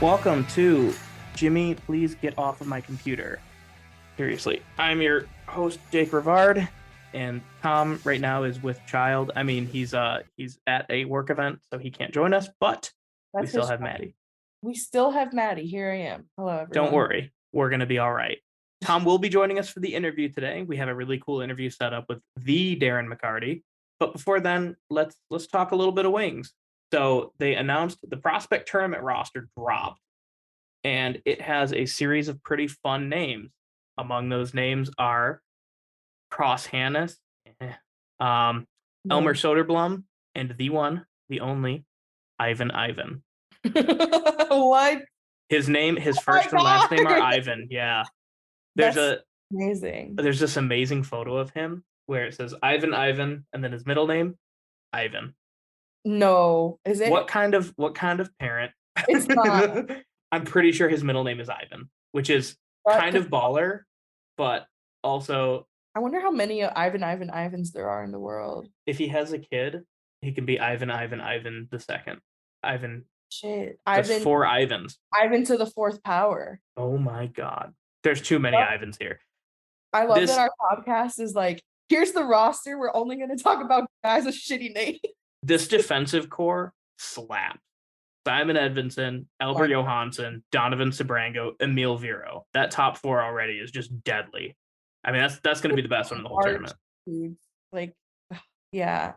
Welcome to Jimmy, Please Get Off of My Computer. Seriously, I'm your host, Jake Rivard, and Tom right now is with child. I mean, he's at a work event, so he can't join us, but we That's still his have fault. Maddie. We still have Maddie. Here I am. Hello, Don't everyone. worry, we're gonna be all right. Tom will be joining us for the interview today. We have a really cool interview set up with the Darren McCarty. But before then, let's talk a little bit of wings. So they announced the prospect tournament roster dropped, and it has a series of pretty fun names. Among those names are Cross Hannes, um, Elmer No. Soderblom, and the one, the only, Ivan Ivan. What? His Oh my first and last name are God. Ivan. Yeah. There's That's a amazing. there's this amazing photo of him where it says Ivan Ivan and then his middle name, Ivan. No. Is it? What kind of parent? It's not. I'm pretty sure his middle name is Ivan, which is But kind of baller, but also I wonder how many Ivan Ivans there are in the world. if he has a kid, he can be Ivan the second. Ivan, Shit. just four Ivans. Ivan to the fourth power. Oh my god. There's too many Ivans here. I love that This our podcast is like, here's the roster. We're only going to talk about guys with shitty names. this defensive core slaps. Simon Edvinsson, Albert Johansson, Donovan Sabrango, Emil Viro. That top four already is just deadly. I mean, that's going to be the best one in the whole tournament. Like, yeah,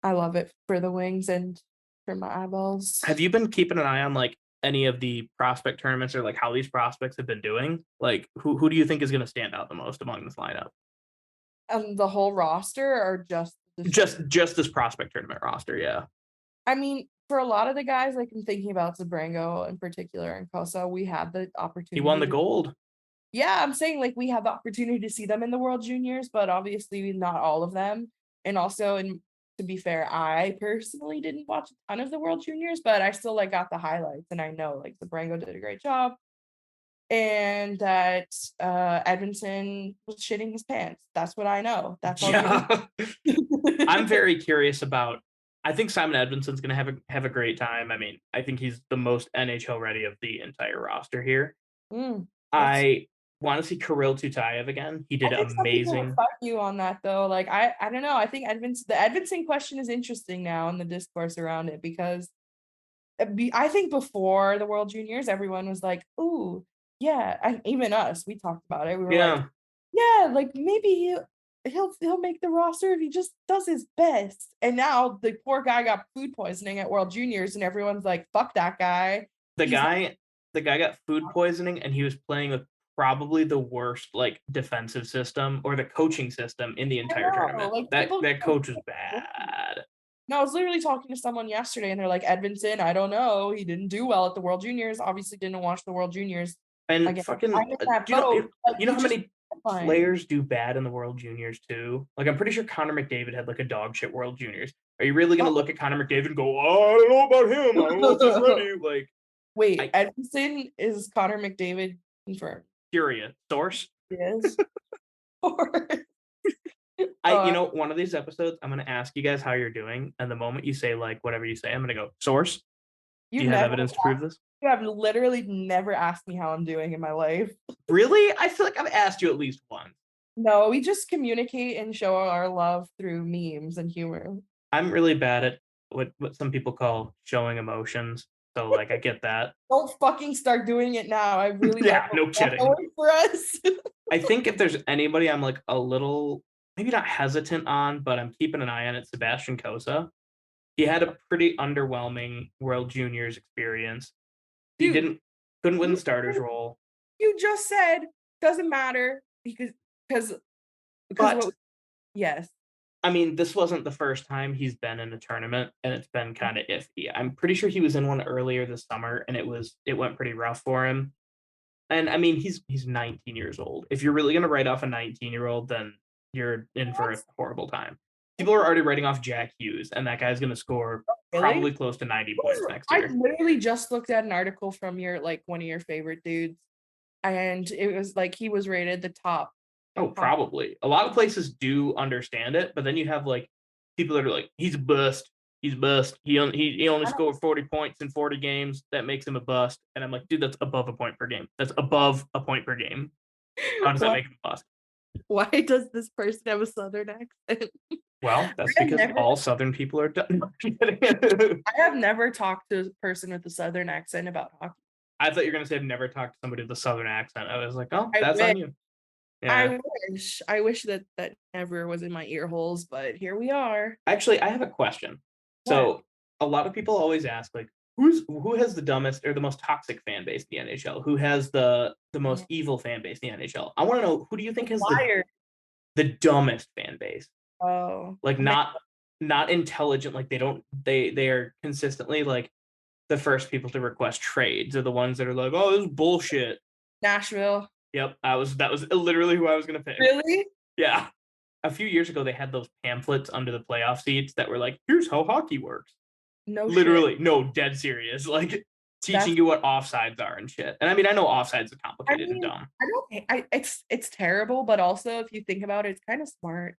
I love it for the wings and for my eyeballs. Have you been keeping an eye on like any of the prospect tournaments or like how these prospects have been doing? Like, who do you think is going to stand out the most among this lineup? The whole roster or just this prospect tournament roster? Yeah. I mean, for a lot of the guys, like I'm thinking about Zabrango in particular and Kosa, we had the opportunity. He won the gold. Yeah, I'm saying like we had the opportunity to see them in the World Juniors, but obviously not all of them. And also, and to be fair, I personally didn't watch a ton of the World Juniors, but I still like got the highlights, and I know like Zabrango did a great job, and that Edmondson was shitting his pants. That's what I know. That's all. Yeah. I'm very curious about. I think Simon Edvinson's going to have a great time. I mean, I think he's the most NHL ready of the entire roster here. I want to see Kirill Tutayev again. He did amazing. Fuck you on that though. Like I don't know. I think the Edvinsson question is interesting now in the discourse around it because I think before the World Juniors, everyone was like, "Ooh, yeah," and even us, we talked about it. We were like, "Yeah, like maybe he'll make the roster if he just does his best." And now the poor guy got food poisoning at World Juniors, and everyone's like, "Fuck that guy." The guy got food poisoning, and he was playing with probably the worst like defensive system or the coaching system in the entire tournament. Like, that coach was bad. No, I was literally talking to someone yesterday, and they're like, "Edvinsson, I don't know. He didn't do well at the World Juniors. Obviously, didn't watch the World Juniors." And Again, fucking, you know how many players do bad in the World Juniors too? Like, I'm pretty sure Connor McDavid had like a dog shit World Juniors. Are you really gonna look at Connor McDavid and go, "Oh, I don't know about him. I don't know if he's ready"? Like, wait, Edvinsson is Connor McDavid confirmed? Curious source. Yes. You know, one of these episodes, I'm gonna ask you guys how you're doing, and the moment you say like whatever you say, I'm gonna go source. Do you have evidence to prove this? You have literally never asked me how I'm doing in my life. Really? I feel like I've asked you at least once. No, we just communicate and show our love through memes and humor. I'm really bad at what some people call showing emotions. So like I get that. Don't fucking start doing it now. I really yeah, no kidding. For us. I think if there's anybody I'm like a little maybe not hesitant on, but I'm keeping an eye on it, Sebastian Kosa. He had a pretty underwhelming World Juniors experience. He couldn't win the starters role. You just said doesn't matter because yes. I mean, this wasn't the first time he's been in a tournament, and it's been kind of iffy. I'm pretty sure he was in one earlier this summer, and it went pretty rough for him. And I mean, he's 19 years old. If you're really gonna write off a 19-year-old, then you're in for a horrible time. People are already writing off Jack Hughes, and that guy's gonna score probably close to 90 points next year. I literally just looked at an article from your like one of your favorite dudes, and it was like he was rated the top. Oh, probably. A lot of places do understand it, but then you have like people that are like, he's a bust. he's bust. He only scored 40 points in 40 games. That makes him a bust. And I'm like, dude, that's above a point per game. That's above a point per game. How does that Why make him a bust? why does this person have a Southern accent? Well, that's I have because never all Southern people are done. I I have never talked to a person with a Southern accent about hockey. thought you were gonna say I've never talked to somebody with a Southern accent. I was like, oh, I that's wish. on you. Yeah. I I wish that that never was in my ear holes, but here we are. Actually, I have a question. What? So a lot of people always ask, like, who has the dumbest or the most toxic fan base in the NHL? Who has the most Mm, evil fan base in the NHL? I want to know, who do you think has Flyers. the dumbest fan base? Oh, Like, not intelligent, like they are consistently like the first people to request trades, are the ones that are like, oh, this is bullshit. Nashville. Yep, that was literally who I was gonna pick. Really? Yeah. A few years ago, they had those pamphlets under the playoff seats that were like, here's how hockey works. No shit. Literally, no, dead serious. Like teaching That's you what offsides are and shit. And I mean, I know offsides are I complicated and mean, dumb. I don't it's terrible, but also if you think about it, it's kind of smart.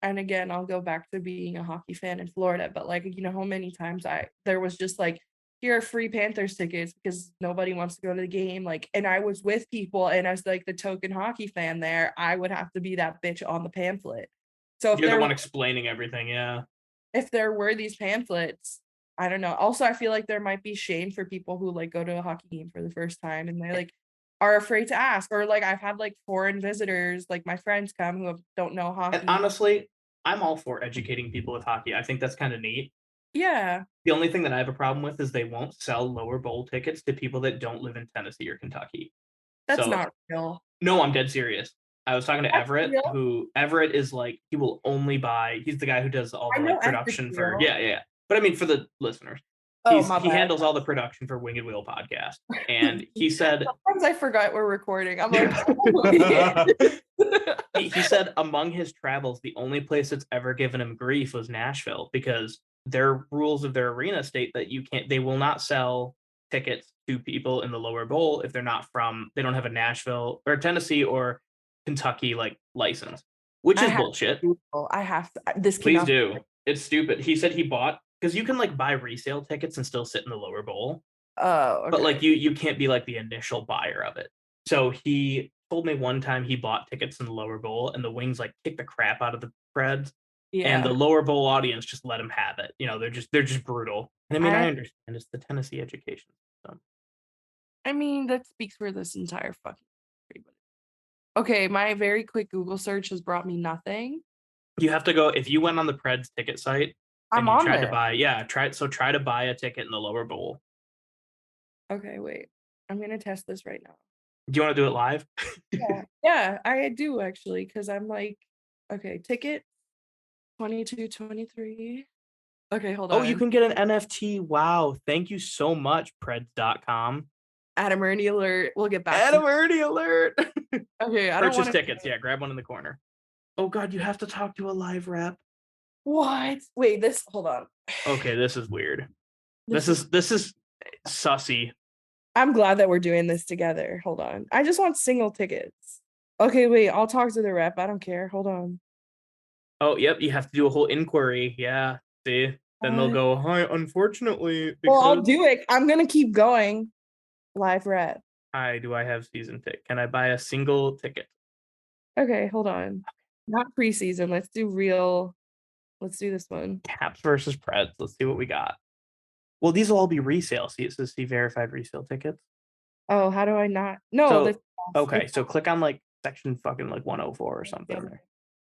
And again, I'll go back to being a hockey fan in Florida, but like, you know how many times there was just like, here are free Panthers tickets because nobody wants to go to the game. Like, and I was with people, and as like the token hockey fan there, I would have to be that bitch on the pamphlet. So You're the one explaining everything. Yeah. if there were these pamphlets, I don't know. Also, I feel like there might be shame for people who like go to a hockey game for the first time and they like are afraid to ask. Or like I've had like foreign visitors, like my friends come who don't know And hockey. honestly, I'm all for educating people with hockey. I think that's kind of neat. Yeah, The only thing that I have a problem with is they won't sell lower bowl tickets to people that don't live in Tennessee or Kentucky. that's So not real. no, I'm dead serious. I was talking to That's Everett, real. who Everett is like, he will only buy, he's the guy who does all I the know like Everett's production for, real. yeah, yeah. But I mean, for the listeners, Oh, my he bad. handles all the production for Winged Wheel podcast. And he said, Sometimes I forgot we're recording. I'm like, oh, yeah. he said among his travels, the only place that's ever given him grief was Nashville, because their rules of their arena state that they will not sell tickets to people in the lower bowl if they're not from, they don't have a Nashville or Tennessee or Kentucky like license, which I is have bullshit. to Google. I have to. This Please cannot. do. It's stupid. He said he bought, because you can like buy resale tickets and still sit in the lower bowl, Oh, but okay. like you can't be like the initial buyer of it. So he told me one time he bought tickets in the lower bowl and the Wings like kicked the crap out of the Preds, and the Yeah. lower bowl audience just let him have it. They're just brutal. And I mean, I I understand it's the Tennessee education system. I mean, that speaks for this entire fucking country, but okay, my very quick Google search has brought me nothing. You have to go, if you went on the Preds ticket site and I'm you on tried to there. buy, yeah, try to buy a ticket in the lower bowl. Okay, wait. I'm gonna test this right now. Do you want to do it live? Yeah. Yeah, I do actually, because I'm like, okay, ticket 22, 23. Okay, hold Oh, you on. can get an NFT. Wow. Thank you so much, Preds.com. Adam Ernie alert. We'll get back to Adam Ernie alert. okay, I don't Purchase want to tickets. Yeah, grab one in the corner. Oh God, you have to talk to a live rep. what? Wait, this hold on. Okay, this is weird. This is This is sussy. I'm glad that we're doing this together. Hold on. I just want single tickets. Okay, wait, I'll talk to the rep. I don't care. Hold on. Oh, yep, you have to do a whole inquiry. Yeah. See? Then they'll What? go, hi, unfortunately, Well, I'll because do it. I'm gonna keep going. Live rep. hi, do I have season ticket? Can I buy a single ticket? Okay, hold on. Not preseason. Let's do real. Let's do this one. Caps versus Preds. Let's see what we got. Well, these will all be resale. See, it says see verified resale tickets. Oh, how do I not? No, So that's okay, so click on like section fucking like 104 or something.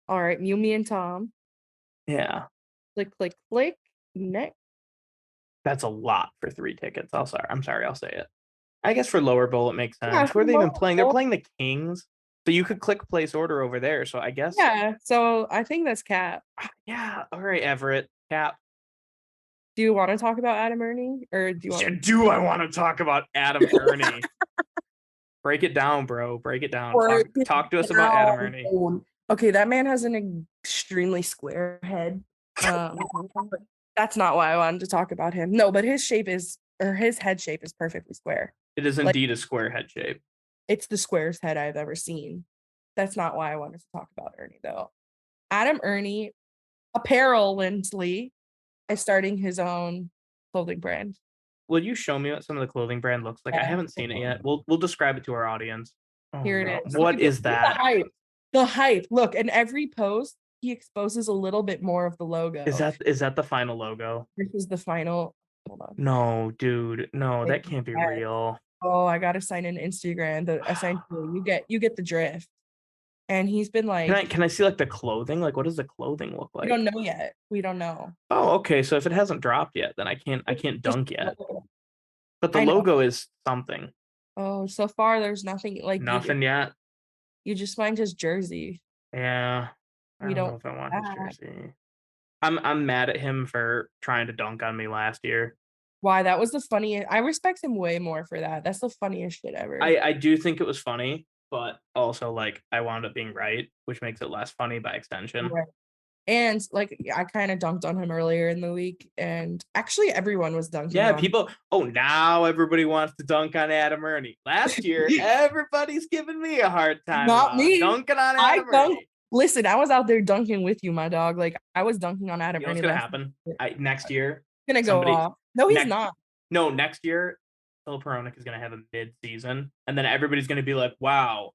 all right. Me and Tom. Yeah. Click, click, click. Next. That's a lot for 3 tickets. I'm sorry, I'll say it. I guess for lower bowl it makes Yeah, sense. Where are they even playing? They're well, playing the Kings. So you could click place order over there. So I guess yeah. So I think that's cap. yeah. All right, Everett. Cap. Do you want to talk about Adam Ernie, or do you want Yeah, me? do I want to talk about Adam Ernie? Break it down, bro. Break it down. Or Talk to us about Adam Ernie. okay, that man has an extremely square head. But that's not why I wanted to talk about him. No, but his shape is, or his head shape is perfectly square. It is Like indeed a square head shape. it's the squarest head I've ever seen. That's not why I wanted to talk about Ernie though. Adam Ernie, apparently, is starting his own clothing brand. Will you show me what some of the clothing brand looks like? I Yeah, haven't seen it yet. We'll describe it to our audience. Oh here no. it is. What is Look at that? the hype. The hype. Look, in every post, he exposes a little bit more of the logo. Is that the final logo? This is the final. Hold on. No, dude. No, Like, that can't be yes. real. Oh, I gotta sign in Instagram. Essentially, you get the drift. And he's been like, Can I see like the clothing? Like what does the clothing look we like? don't know yet. We don't know. Oh, okay. So if it hasn't dropped yet, then I can't Just dunk yet. But the I know. logo is something. Oh, so far there's nothing like Nothing yet. you just find his jersey. Yeah. I We don't know don't if I want his that. jersey. I'm mad at him for trying to dunk on me last year. Why that was the funniest. I respect him way more for that. That's the funniest shit ever. I do think it was funny, but also like I wound up being right, which makes it less funny by extension. Right. And like I kind of dunked on him earlier in the week, and actually everyone was dunking Yeah, on people. Oh, now everybody wants to dunk on Adam Ernie. Last year, everybody's giving me a hard time not about me. dunking on I Adam dunked. Ernie. Listen, I was out there dunking with you, my dog. Like I was dunking on Adam You know what's Ernie gonna last happen? year. Next year, Gonna go somebody off. No, he's next not. no next year, Philip Hronik is gonna have a mid-season, and then everybody's gonna be like, "Wow,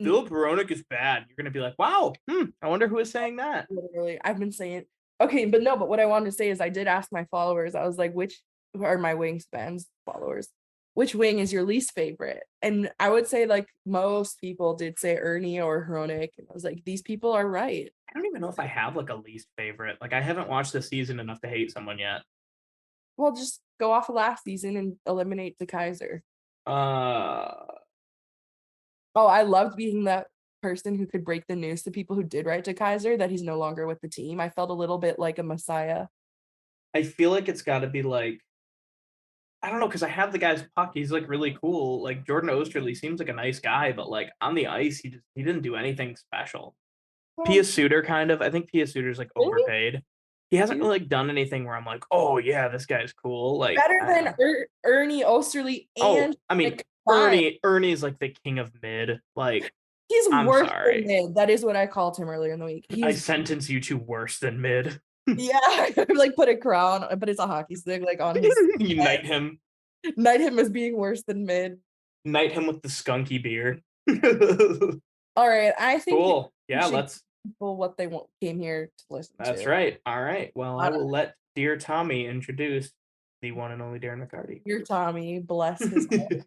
Philip Hronik is bad." You're gonna be like, "Wow, I wonder who is saying that." Literally, I've been saying okay, but no, but what I wanted to say is I did ask my followers, I was like, which are my Wingspans followers, which wing is your least favorite? And I would say like most people did say Ernie or Hronik. And I was like, these people are right. I don't even know if I have like a least favorite. Like I haven't watched the season enough to hate someone yet. Well, just go off of last season and eliminate the Kaiser. Uh, Oh, I loved being that person who could break the news to people who did write to Kaiser that he's no longer with the team. I felt a little bit like a messiah. I feel like it's got to be like I don't know because I have the guy's puck. He's like really cool. Like Jordan Osterley seems like a nice guy, but like on the ice, he didn't do anything special. Pia Well, Suter kind of. I think Pia Suter's like really? overpaid. He hasn't Dude, really like, done anything where I'm like, oh yeah, this guy's cool. Like better than Ernie Osterley oh, and I mean like Klein. Ernie's like the king of mid. Like He's I'm worse than sorry, mid. That is what I called him earlier in the week. I He's sentence you to worse than mid. yeah, like put a crown, but it's a hockey stick like on his You head. knight him. Knight him as being worse than mid. Knight him with the skunky beer. All right, I think Cool. we Yeah, should give let's. people what they came here to listen That's to. right. All right. Well, I Uh, will let dear Tommy introduce the one and only Darren McCarty. Dear Tommy, bless his heart.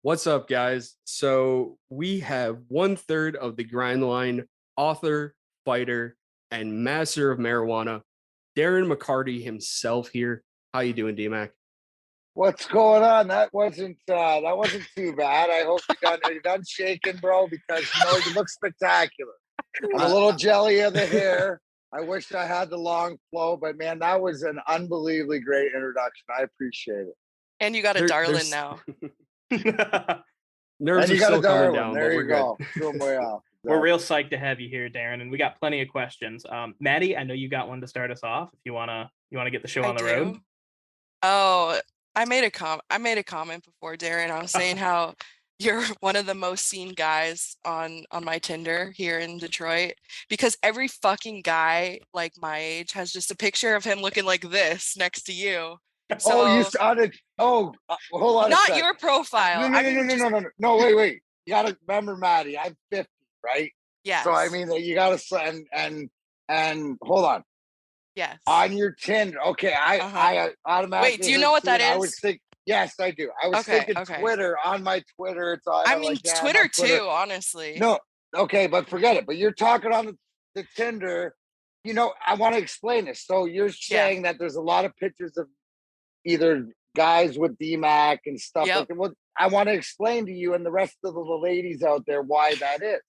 What's up, guys? So we have 1/3 of the grind line author, fighter, and master of marijuana, Darren McCarty himself here. How you doing, D-Mac? What's going on? That wasn't too bad. I hope you're done shaking, bro, because you look spectacular. I'm a little jelly of the hair. I wish I had the long flow, but man, that was an unbelievably great introduction. I appreciate it. And you got a darling now. Nerves And are you got still a coming Darwin. down, but There we're you good. go. Threw 'em way off. We're real psyched to have you here, Darren, and we got plenty of questions. Maddie, I know you got one to start us off. If you wanna get the show on the road. Oh, I made a comment before, Darren. I was saying how you're one of the most seen guys on my Tinder here in Detroit because every fucking guy like my age has just a picture of him looking like this next to you. So, Oh, you started. Oh, hold on. not your profile. No, wait. You gotta remember, Maddie. I'm 50, right? Yes. So I mean, you gotta and hold on. Yes. On your Tinder, okay. I automatically. Wait, do you know what that is? I would think. Yes, I do. I was thinking Twitter. On my Twitter, it's all. I mean, like, yeah, Twitter too, honestly. No, okay, but forget it. But you're talking on the Tinder. I want to explain this. So you're saying that there's a lot of pictures of either guys with DMAC and stuff like that. Well, I want to explain to you and the rest of the ladies out there why that is.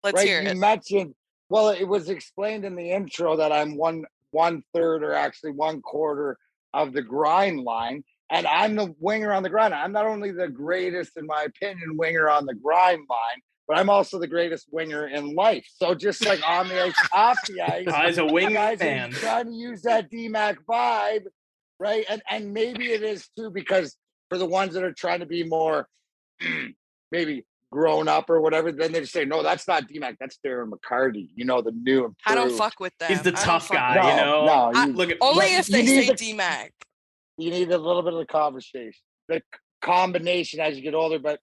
Let's hear it. You mentioned, well, it was explained in the intro that I'm one-third or actually 1/4 of the grind line, and I'm the winger on the grind. I'm not only the greatest, in my opinion, winger on the grind line, but I'm also the greatest winger in life. So just like on the ice, off the ice, as a wing guys fan, are trying to use that DMAC vibe, right? And maybe it is too, because for the ones that are trying to be more maybe grown up or whatever, then they say, no, that's not D-Mac, that's Darren McCarty, you know, the new improved. I don't fuck with them. He's the I don't tough fuck guy, with you them. know. No, Look at Only but if you they need say the- D-Mac. you need a little bit of the conversation, the combination as you get older. But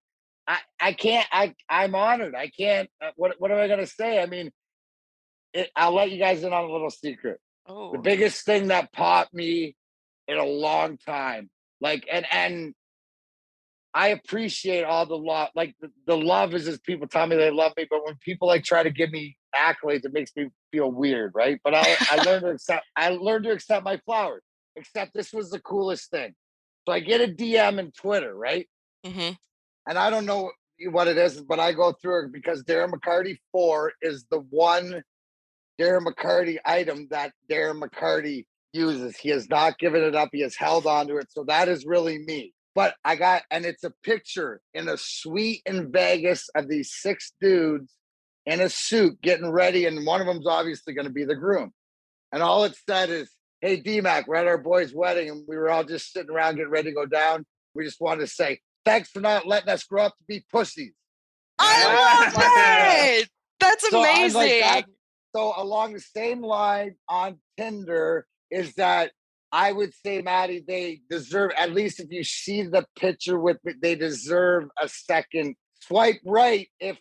I can't. I'm honored. I can't. What am I gonna say? I mean, I'll let you guys in on a little secret. Oh, The biggest thing that popped me in a long time, like, and I appreciate all the love. Like the love is just people tell me they love me, but when people like try to give me accolades, it makes me feel weird, right? But I learned to accept. I learned to accept my flowers. Except this was the coolest thing. So I get a DM in Twitter, right? hmm And I don't know what it is, but I go through it because Darren McCarty 4 is the one Darren McCarty item that Darren McCarty uses. He has not given it up. He has held on to it. So that is really me. But and it's a picture in a suite in Vegas of these 6 dudes in a suit getting ready. And one of them's obviously going to be the groom. And all it said is, hey, D-Mac, we're at our boy's wedding and we were all just sitting around getting ready to go down. We just wanted to say, thanks for not letting us grow up to be pussies. I love it. That's So I'm amazing. like that. So along the same line on Tinder is that I would say, Maddie, they deserve, at least if you see the picture with me, they deserve a second swipe right if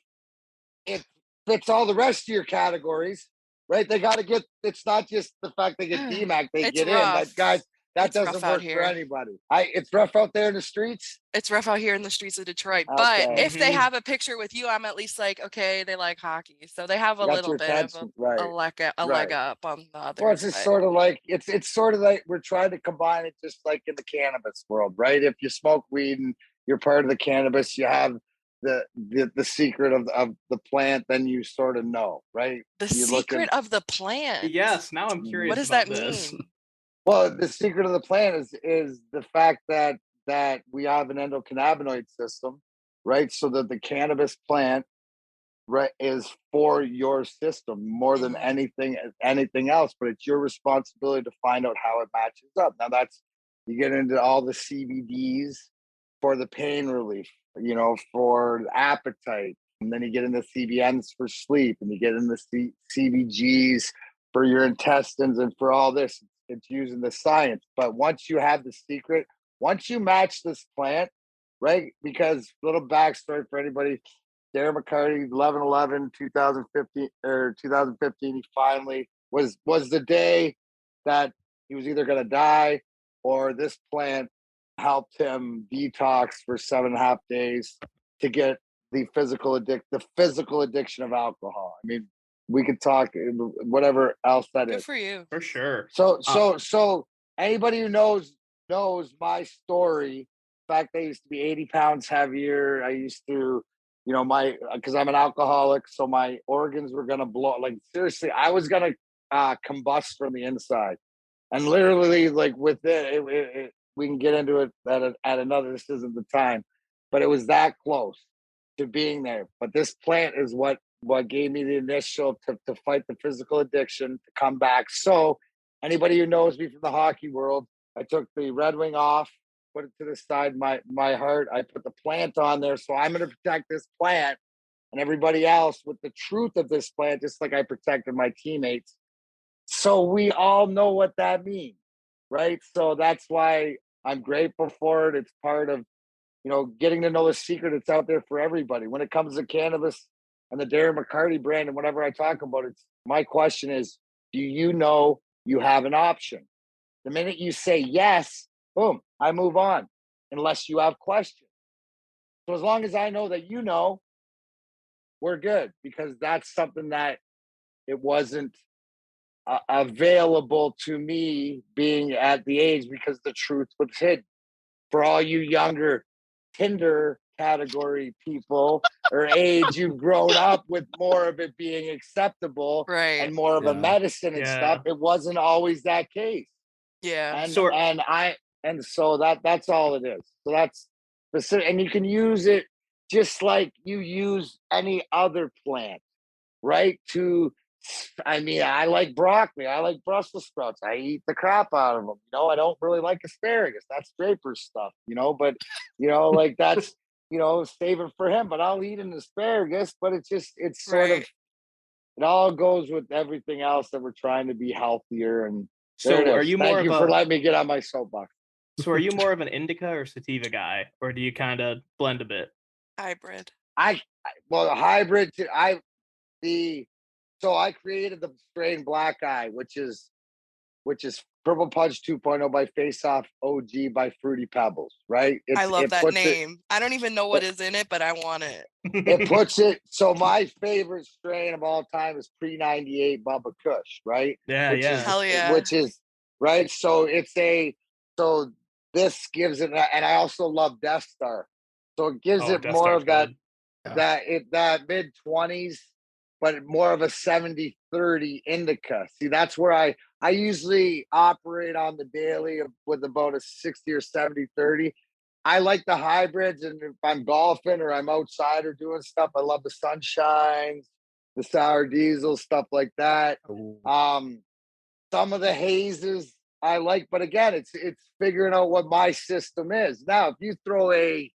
it fits all the rest of your categories. Right, they got to get. It's not just the fact they get D-Mac; they It's get in. rough. But guys, that It's rough doesn't out work here. for anybody. It's rough out there in the streets. It's rough out here in the streets of Detroit. But Okay. if they Mhm. have a picture with you, I'm at least like, okay, they like hockey. So they have a Got little your bit of attention, right? a leg Right. up on the others. Well, it's just but- sort of like it's sort of like we're trying to combine it, just like in the cannabis world, right? If you smoke weed and you're part of the cannabis, you have the secret of the plant, then you sort of know, right? the You look secret at- of the plant. Yes, now I'm curious. What does about that this. mean? Well, the secret of the plant is the fact that we have an endocannabinoid system, right? So that the cannabis plant, right, is for your system more than Mhm. anything else. But it's your responsibility to find out how it matches up. Now that's you get into all the CBDs for the pain relief, you know, for appetite, and then you get into CBNs for sleep, and you get into CBGs for your intestines and for all this. It's using the science. But once you have the secret, once you match this plant, right? Because little backstory for anybody, Darren McCarty, 11/11, 2015 or 2015, he finally was the day that he was either going to die or this plant helped him detox for 7.5 days to get the physical addiction of alcohol. I mean, we could talk whatever else that Good is. for you. For sure. So anybody who knows my story, the fact that I used to be 80 pounds heavier, I used to, you know, because I'm an alcoholic, so my organs were gonna blow. Like seriously, I was gonna combust from the inside, and literally, like with it, we can get into it at another. This isn't the time, but it was that close to being there. But this plant is what gave me the initial to fight the physical addiction, to come back. So anybody who knows me from the hockey world, I took the Red Wing off, put it to the side, my heart, I put the plant on there. So I'm going to protect this plant and everybody else with the truth of this plant, just like I protected my teammates. So we all know what that means, right? So that's why I'm grateful for it. It's part of, you know, getting to know the secret. It's out there for everybody. When it comes to cannabis and the Darren McCarty brand, and whenever I talk about it, my question is, do you know you have an option? The minute you say yes, boom, I move on, unless you have questions. So as long as I know that you know, we're good, because that's something that it wasn't available to me being at the age, because the truth was hidden. For all you younger Tinder category people or age, you've grown up with more of it being acceptable Right. and more of a Yeah. medicine and Yeah. stuff. It wasn't always that case. Yeah. And So- and so that's all it is. So that's specific, and you can use it just like you use any other plant, right? I mean, I like broccoli. I like Brussels sprouts. I eat the crap out of them. You know, I don't really like asparagus. That's Draper's stuff, you know, but, you know, like that's save it for him. But I'll eat an asparagus. But it's sort of, Right. it all goes with everything else that we're trying to be healthier. And there So it are is. you more Thank of you for a letting me get on my soapbox. so are you more of an indica or sativa guy, or do you kind of blend a bit? Hybrid. Well, the hybrid. I created the strain Black Eye, which is Purple Punch 2.0 by Face Off OG by Fruity Pebbles, right? I love It that puts it name. I don't even know what is in it, but I want it. it puts it so my favorite strain of all time is pre-98 Bubba Kush, right? Yeah, Which yeah. is Hell yeah. which is right. So this gives it, and I also love Death Star. So it gives Oh, it Death more Star's of that good. that mid-20s, but more of a 70-30 indica. See, that's where I usually operate on the daily with about a 60 or 70-30. I like the hybrids, and if I'm golfing or I'm outside or doing stuff, I love the sunshines, the sour diesel, stuff like that. Ooh. Some of the hazes I like, but again, it's figuring out what my system is. Now, if you throw a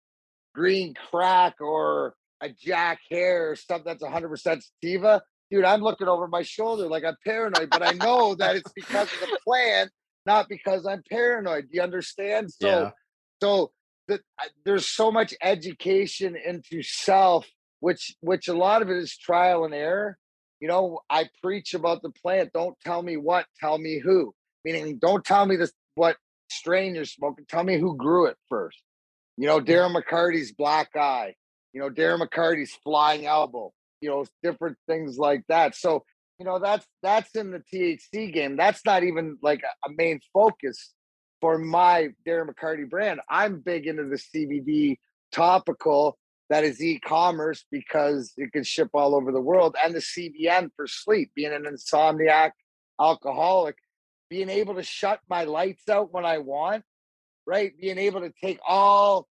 green crack or a Jack Hare or something that's 100% sativa, dude, I'm looking over my shoulder like I'm paranoid, but I know that it's because of the plant, not because I'm paranoid. Do you understand? Yeah. So there's so much education into self, which a lot of it is trial and error. I preach about the plant. Don't tell me what, tell me who. Meaning, don't tell me this what strain you're smoking. Tell me who grew it first. Darren McCarty's Black Eye, Darren McCarty's Flying Elbow, different things like that. So, that's in the THC game. That's not even like a main focus for my Darren McCarty brand. I'm big into the CBD topical that is e-commerce because it can ship all over the world, and the CBN for sleep, being an insomniac alcoholic, being able to shut my lights out when I want, right? Being able to take all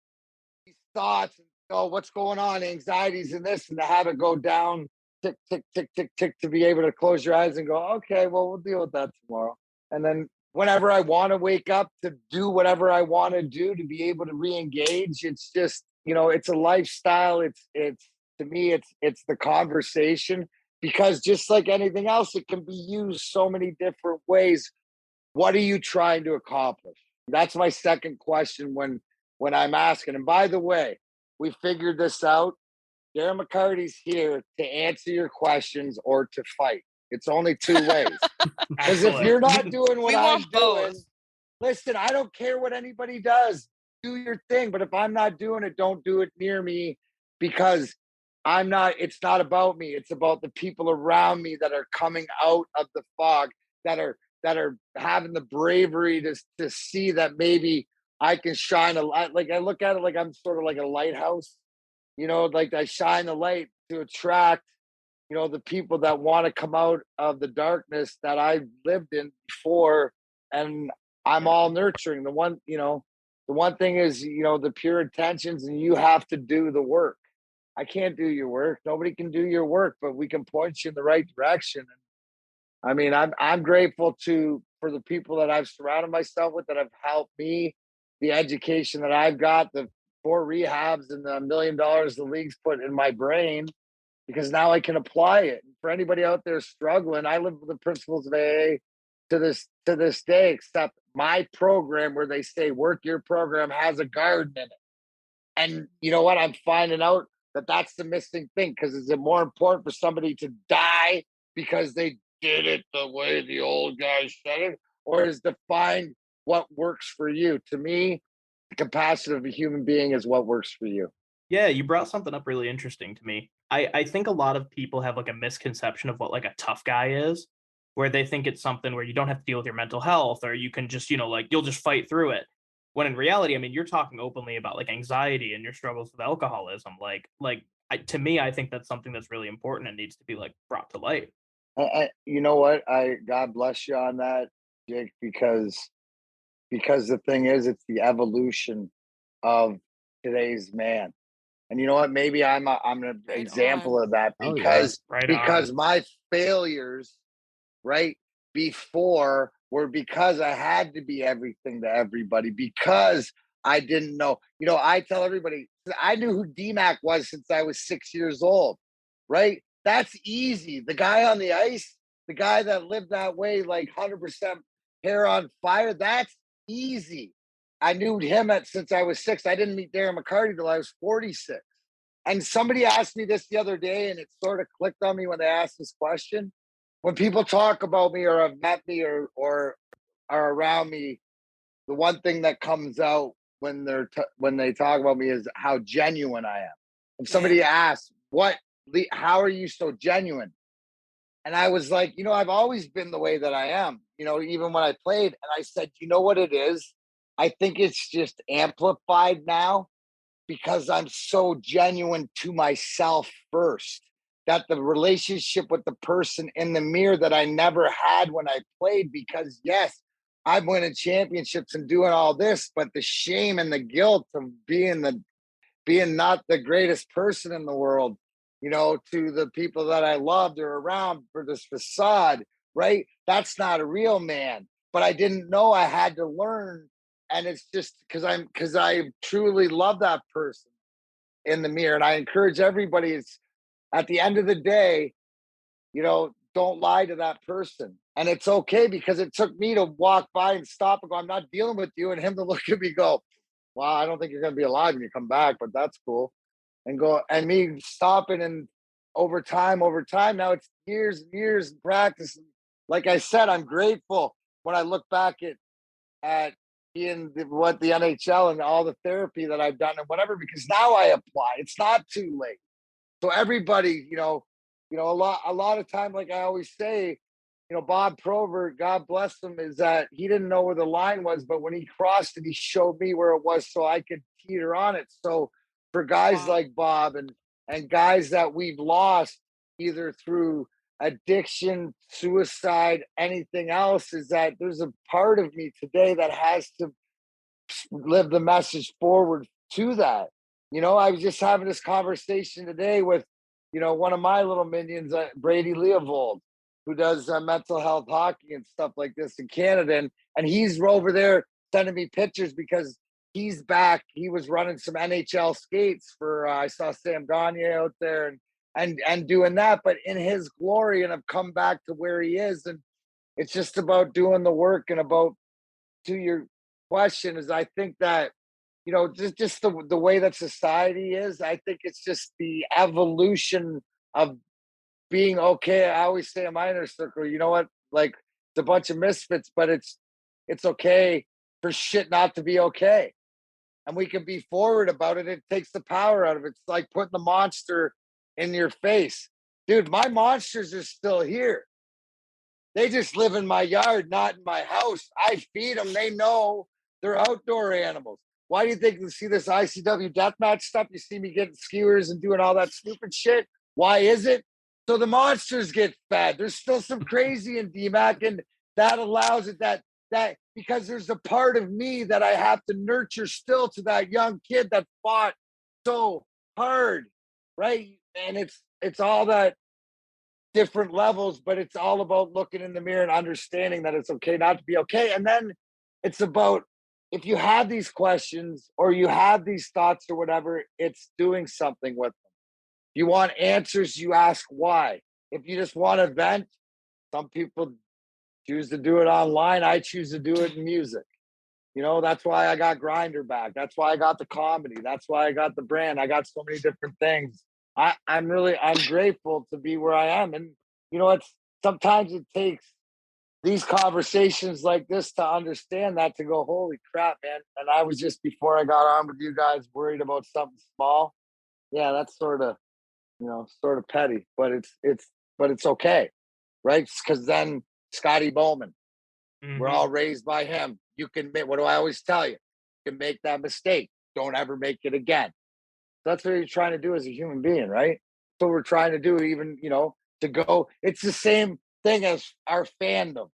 these thoughts and what's going on, anxieties and this, and to have it go down, tick, tick, tick, tick, tick, to be able to close your eyes and go, okay, well, we'll deal with that tomorrow. And then whenever I want to wake up, to do whatever I want to do, to be able to re-engage. It's just, it's a lifestyle. It's to me, it's the conversation, because just like anything else, it can be used so many different ways. What are you trying to accomplish? That's my second question when I'm asking. And by the way, we figured this out. Darren McCarty's here to answer your questions or to fight. It's only two ways. Because if you're not doing what We I'm want both. doing, listen, I don't care what anybody does. Do your thing. But if I'm not doing it, don't do it near me, because it's not about me. It's about the people around me that are coming out of the fog, that are having the bravery to see that maybe I can shine a light. Like, I look at it like I'm sort of like a lighthouse, like I shine the light to attract, the people that want to come out of the darkness that I lived in before. And I'm all nurturing. The one thing is, the pure intentions, and you have to do the work. I can't do your work. Nobody can do your work, but we can point you in the right direction. I mean, I'm grateful for the people that I've surrounded myself with, that have helped me, the education that I've got, the 4 rehabs and the $1 million the league's put in my brain, because now I can apply it. For anybody out there struggling, I live with the principles of AA to this day, except my program, where they say work your program, has a garden in it. And you know what? I'm finding out that that's the missing thing, because is it more important for somebody to die because they did it the way the old guys said it, or is to find what works for you? To me, the capacity of a human being is what works for you. Yeah, you brought something up really interesting to me. I think a lot of people have like a misconception of what like a tough guy is, where they think it's something where you don't have to deal with your mental health, or you can just, like, you'll just fight through it. When in reality, I mean, you're talking openly about like anxiety and your struggles with alcoholism. To me, I think that's something that's really important and needs to be like brought to light. You know what? God bless you on that, Jake, because the thing is, it's the evolution of today's man. And you know what? Maybe I'm an Right example on. of that, Oh, yeah. because On. my failures, right, before, were because I had to be everything to everybody, because I didn't know. You know, I tell everybody, I knew who D-Mac was since I was 6 years old, right? That's easy. The guy on the ice, the guy that lived that way, like 100% hair on fire, that's easy. I knew him since I was 6. I didn't meet Darren McCarty till I was 46. And somebody asked me this the other day, and it sort of clicked on me when they asked this question. When people talk about me or have met me or are around me, the one thing that comes out when when they talk about me is how genuine I am. If somebody asks, how are you so genuine? And I was like, you know, I've always been the way that I am, you know, even when I played. And I said, you know what it is? I think it's just amplified now because I'm so genuine to myself first, that the relationship with the person in the mirror that I never had when I played, because yes, I'm winning championships and doing all this, but the shame and the guilt of being not the greatest person in the world, you know, to the people that I loved or around for this facade, right? That's not a real man. But I didn't know I had to learn. And it's just because I truly love that person in the mirror. And I encourage everybody, it's at the end of the day, you know, don't lie to that person. And it's okay, because it took me to walk by and stop and go, I'm not dealing with you. And him to look at me, go, wow, I don't think you're going to be alive when you come back, but that's cool. And go, and me stopping, and over time, now it's years and years of practice. Like I said, I'm grateful when I look back at being what the NHL and all the therapy that I've done and whatever, because now I apply. It's not too late. So everybody, a lot of time, like I always say, you know, Bob Probert, God bless him, is that he didn't know where the line was, but when he crossed it, he showed me where it was so I could teeter on it. So for guys like Bob and guys that we've lost either through addiction, suicide, anything else, is that there's a part of me today that has to live the message forward to that. You know, I was just having this conversation today with, you know, one of my little minions, Brady Leovold, who does mental health hockey and stuff like this in Canada. And he's over there sending me pictures because he's back. He was running some NHL skates for, I saw Sam Gagne out there and doing that, but in his glory, and have come back to where he is. And it's just about doing the work. And about, to your question, is I think that, you know, just the way that society is, I think it's just the evolution of being okay. I always say in my inner circle, you know what, like, it's a bunch of misfits, but it's okay for shit not to be okay. And we can be forward about it. It takes the power out of it. It's like putting the monster in your face. Dude, my monsters are still here. They just live in my yard, not in my house. I feed them. They know they're outdoor animals. Why do you think you see this ICW deathmatch stuff? You see me getting skewers and doing all that stupid shit. Why is it? So the monsters get fed. There's still some crazy in DMAC, and that allows it that because there's a part of me that I have to nurture still to that young kid that fought so hard, right? And it's all that different levels, but it's all about looking in the mirror and understanding that it's okay not to be okay. And then it's about, if you have these questions or you have these thoughts or whatever, it's doing something with them. If you want answers, you ask why. If you just want to vent, some people choose to do it online. I choose to do it in music. You know, that's why I got Grinder back. That's why I got the comedy. That's why I got the brand. I got so many different things. I'm grateful to be where I am. And you know, sometimes it takes these conversations like this to understand that, to go, holy crap, man. And I was just, before I got on with you guys, worried about something small. Yeah, that's sort of petty, but it's okay, right? Because then Scotty Bowman, we're all raised by him. You can make, what do I always tell you? You can make that mistake. Don't ever make it again. That's what you're trying to do as a human being, right? So we're trying to do, even, you know, to go. It's the same thing as our fandom,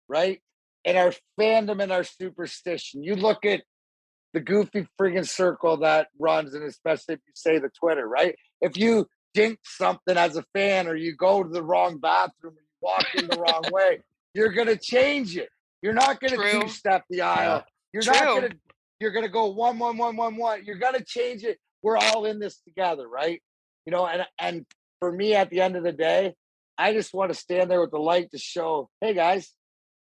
right? And our fandom and our superstition. You look at the goofy friggin' circle that runs, and especially if you say the Twitter, right? If you jinx something as a fan, or you go to the wrong bathroom, or you walk in the wrong way, you're gonna change it. You're not gonna True. two-step the aisle. You're True. you're gonna go 1-1-1-1-1. You're gonna change it. We're all in this together, right? You know, and for me, at the end of the day, I just want to stand there with the light to show, hey guys,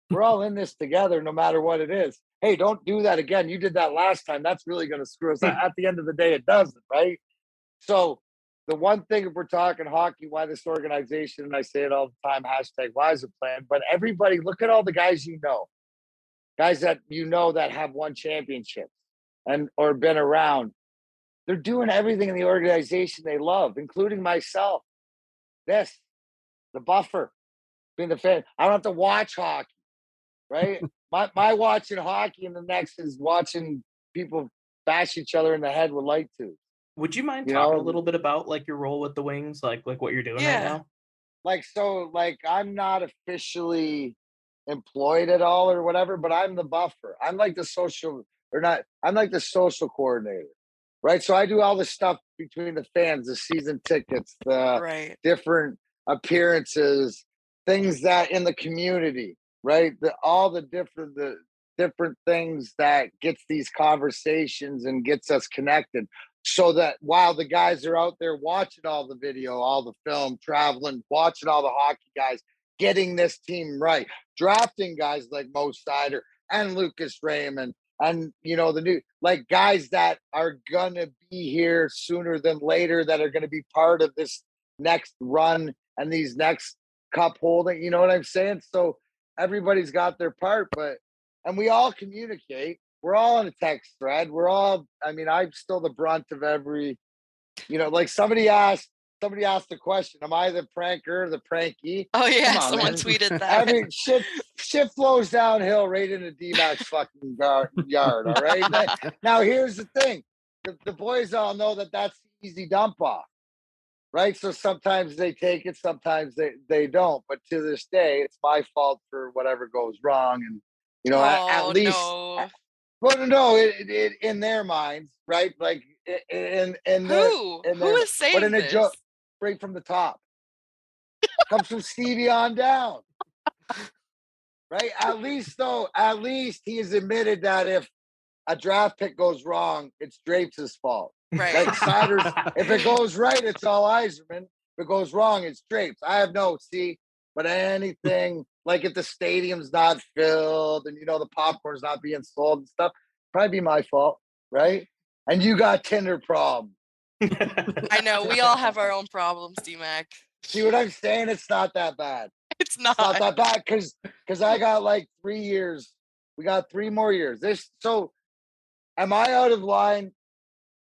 we're all in this together, no matter what it is. Hey, don't do that again. You did that last time. That's really gonna screw us. At the end of the day, it doesn't, right? So the one thing, if we're talking hockey, why this organization, and I say it all the time, hashtag Wiser Plan, but everybody, look at all the guys you know, guys that you know that have won championships and or been around. They're doing everything in the organization they love, including myself. The buffer, being the fan. I don't have to watch hockey, right? my watching hockey and the next is watching people bash each other in the head with light tubes. Would you mind You talking a know? little bit about like your role with the Wings, like what you're doing right Yeah. now? Like I'm not officially employed at all or whatever, but I'm the buffer. I'm like the social I'm like the social coordinator, right? So I do all the stuff between the fans, the season tickets, the Right. different appearances, things that in the community, right? All the different things that gets these conversations and gets us connected. So that while the guys are out there watching all the video, all the film, traveling, watching all the hockey guys, getting this team right, drafting guys like Mo Sider and Lucas Raymond, and the new guys that are gonna be here sooner than later, that are gonna be part of this next run and these next cup holding. You know what I'm saying? So everybody's got their part, and we all communicate. We're all in a text thread. I'm still the brunt of every, somebody asked the question, am I the pranker or the prankee? Oh yeah, Come on, someone man. tweeted that. Every shit flows downhill right into D-Mac's fucking yard, all right? Now, here's the thing. The boys all know that that's the easy dump off, right? So sometimes they take it, sometimes they don't. But to this day, it's my fault for whatever goes wrong. And, at least... No. Well, no, it in their minds, right? Like in Who their, is saying but in a this? joke, straight from the top, comes from Stevie on down, right? At least he has admitted that if a draft pick goes wrong, it's Drapes' fault. Right. Like Siders, if it goes right, it's all Yzerman. If it goes wrong, it's Drapes. I have no see, but anything. Like if the stadium's not filled and the popcorn's not being sold and stuff, probably be my fault, right? And you got Tinder problems. I know, we all have our own problems, D-Mac. See what I'm saying? It's not that bad. It's not. It's not that bad because I got like 3 years. We got 3 more years. So am I out of line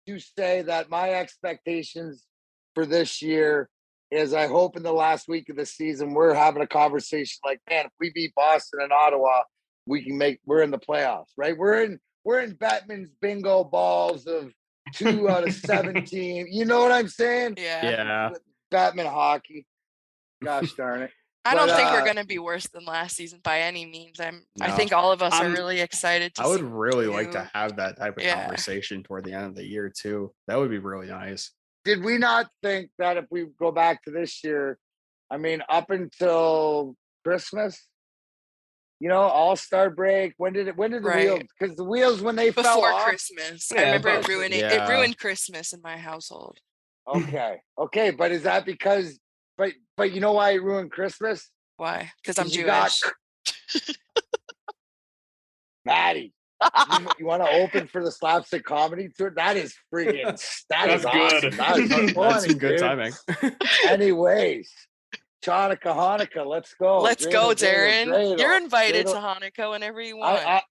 to say that my expectations for this year is, I hope in the last week of the season, we're having a conversation like, man, if we beat Boston and Ottawa, we're in the playoffs, right? We're in Batman's bingo balls of 2 out of 17. You know what I'm saying? Yeah. Batman hockey. Gosh darn it. I don't think we're gonna be worse than last season by any means. I think all of us are really excited to I would see really like to you. have that type of conversation toward the end of the year too. That would be really nice. Did we not think that if we go back to this year, up until Christmas, All-Star break, when did the wheels? Because the wheels, when they fell Before off. Christmas. I remember it Yeah. it ruined Christmas in my household. Okay, but is that because? But you know why it ruined Christmas? Why? Because I'm You got Jewish. Maddie. You want to open for the slapstick comedy tour? That is freaking. That's awesome. good. That is That's funny, good dude. timing. Anyways, Hanukkah, let's go. Let's go, Darren. Dreidel. You're invited to Hanukkah whenever you want.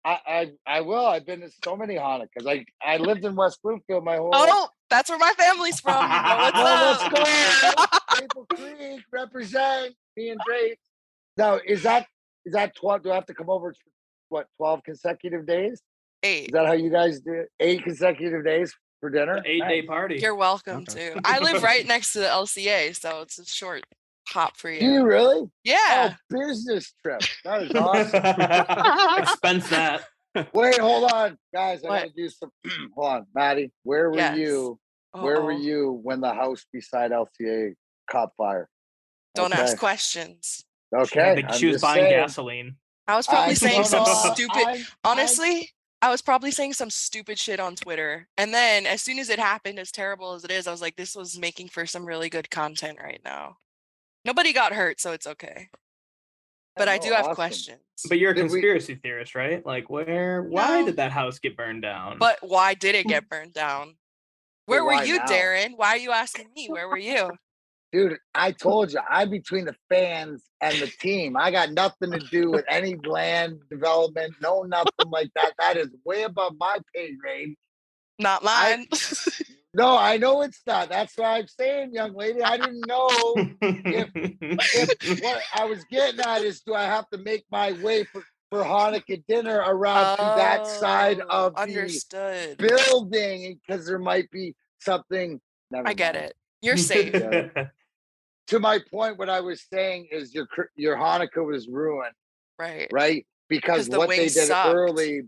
I will. I've been to so many Hanukkahs. I lived in West Bloomfield my whole. Oh, that's where my family's from. You know what's up? Let's go. Maple Creek, represent me and Drake. Now, is that 12? Do I have to come over? What, 12 consecutive days? 8. Is that how you guys do it? 8 consecutive days for dinner? 8-day party. You're welcome Okay. to. I live right next to the LCA, so it's a short hop for Do you you. really? Yeah. Oh, business trip. That is awesome. Expense that. Wait, hold on, guys. I What? gotta do some. Hold on, Maddie. Where were Yes. you? Where were Uh-oh. you when the house beside LCA caught fire? Don't Okay. ask questions. Okay, She I'm was just buying saying. gasoline. I was probably saying some no, stupid. Honestly, I was probably saying some stupid shit on Twitter. And then as soon as it happened, as terrible as it is, I was like, this was making for some really good content right now. Nobody got hurt, so it's okay. But I do have questions. But you're a Did we- conspiracy theorist, right? Like, why No. did that house get burned down? But why did it get burned down? Where were why you, now? Darren? Why are you asking me? Where were you? Dude, I told you, I'm between the fans and the team. I got nothing to do with any land development, no nothing like that. That is way above my pay grade. Not mine. No, I know it's not. That's what I'm saying, young lady. I didn't know if what I was getting at is, do I have to make my way for Hanukkah dinner around to that side of understood. the building, because there might be something. Never I get mind. it. You're safe. To my point, what I was saying is your Hanukkah was ruined, Right. right? Because the what they wings did sucked. early.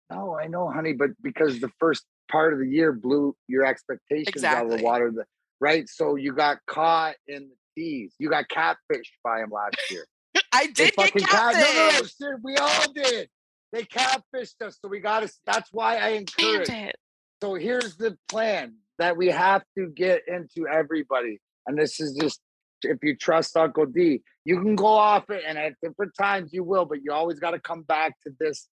No, I know, honey, but because the first part of the year blew your expectations out of the Exactly. water, right? So you got caught in the tease. You got catfished by him last year. I did get catfished. No, sir, we all did. They catfished us, so we got to. That's why I encourage. Damn it. So here's the plan that we have to get into, everybody, and this is just, if you trust Uncle D, you can go off it, and at different times you will, but you always got to come back to this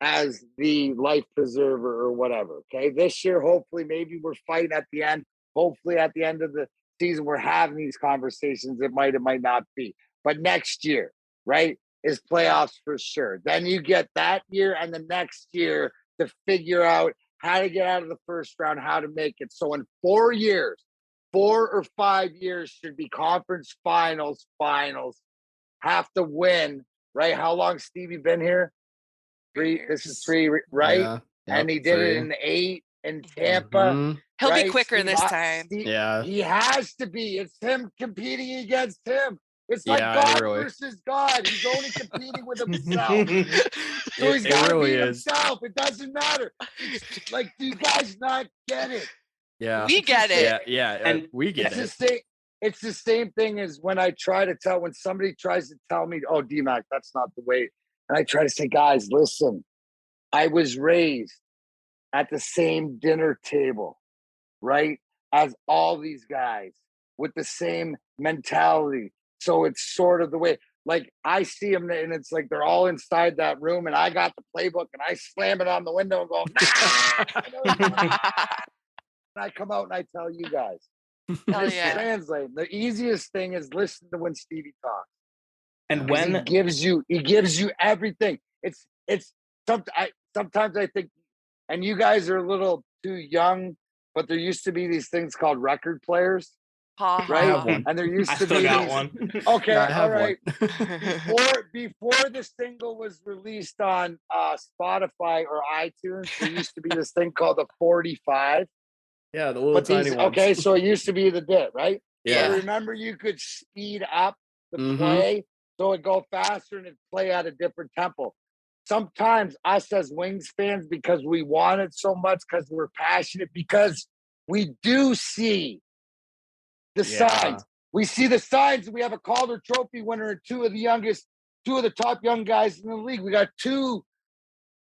as the life preserver or whatever. Okay, this year, hopefully, maybe we're fighting at the end. Hopefully, at the end of the season, we're having these conversations. It might not be, but next year, right, is playoffs for sure. Then you get that year and the next year to figure out how to get out of the first round, how to make it. So in 4 years, 4 or 5 years should be conference finals. Have to win, right? How long Stevie been here? 3. This is 3, right? Yeah. And he did it in 8 in Tampa. Mhm. He'll right? be quicker Steve, this time. Yeah. He has to be. It's him competing against him. It's like Yeah, God really. versus God. He's only competing with himself. So he's It got to really be is. himself. It doesn't matter. It's like, do you guys not get it? Yeah. We get it. Yeah. And we get it. It's the same thing as when somebody tries to tell me, oh, DMAC, that's not the way. And I try to say, guys, listen, I was raised at the same dinner table, right, as all these guys with the same mentality. So it's sort of the way, like, I see them and it's like they're all inside that room and I got the playbook and I slam it on the window and go, nah! And I come out and I tell you guys. Hell This yeah. translate. The easiest thing is listen to when Stevie talks. And 'Cause when he gives you everything. Sometimes I think, and you guys are a little too young, but there used to be these things called record players, Ha, right? have one. And there used I to still be got these, one. okay, Yeah, I all have one. right. ha. Before the single was released on Spotify or iTunes, there used to be this thing called the 45. Yeah, the little But tiny these, ones. okay, so it used to be the bit, right? Yeah. But remember, you could speed up the Mhm. play, so it'd go faster and it'd play at a different tempo. Sometimes us as Wings fans, because we want it so much, because we're passionate, because we do see the signs. We see the signs. We have a Calder Trophy winner and two of the top young guys in the league. We got 2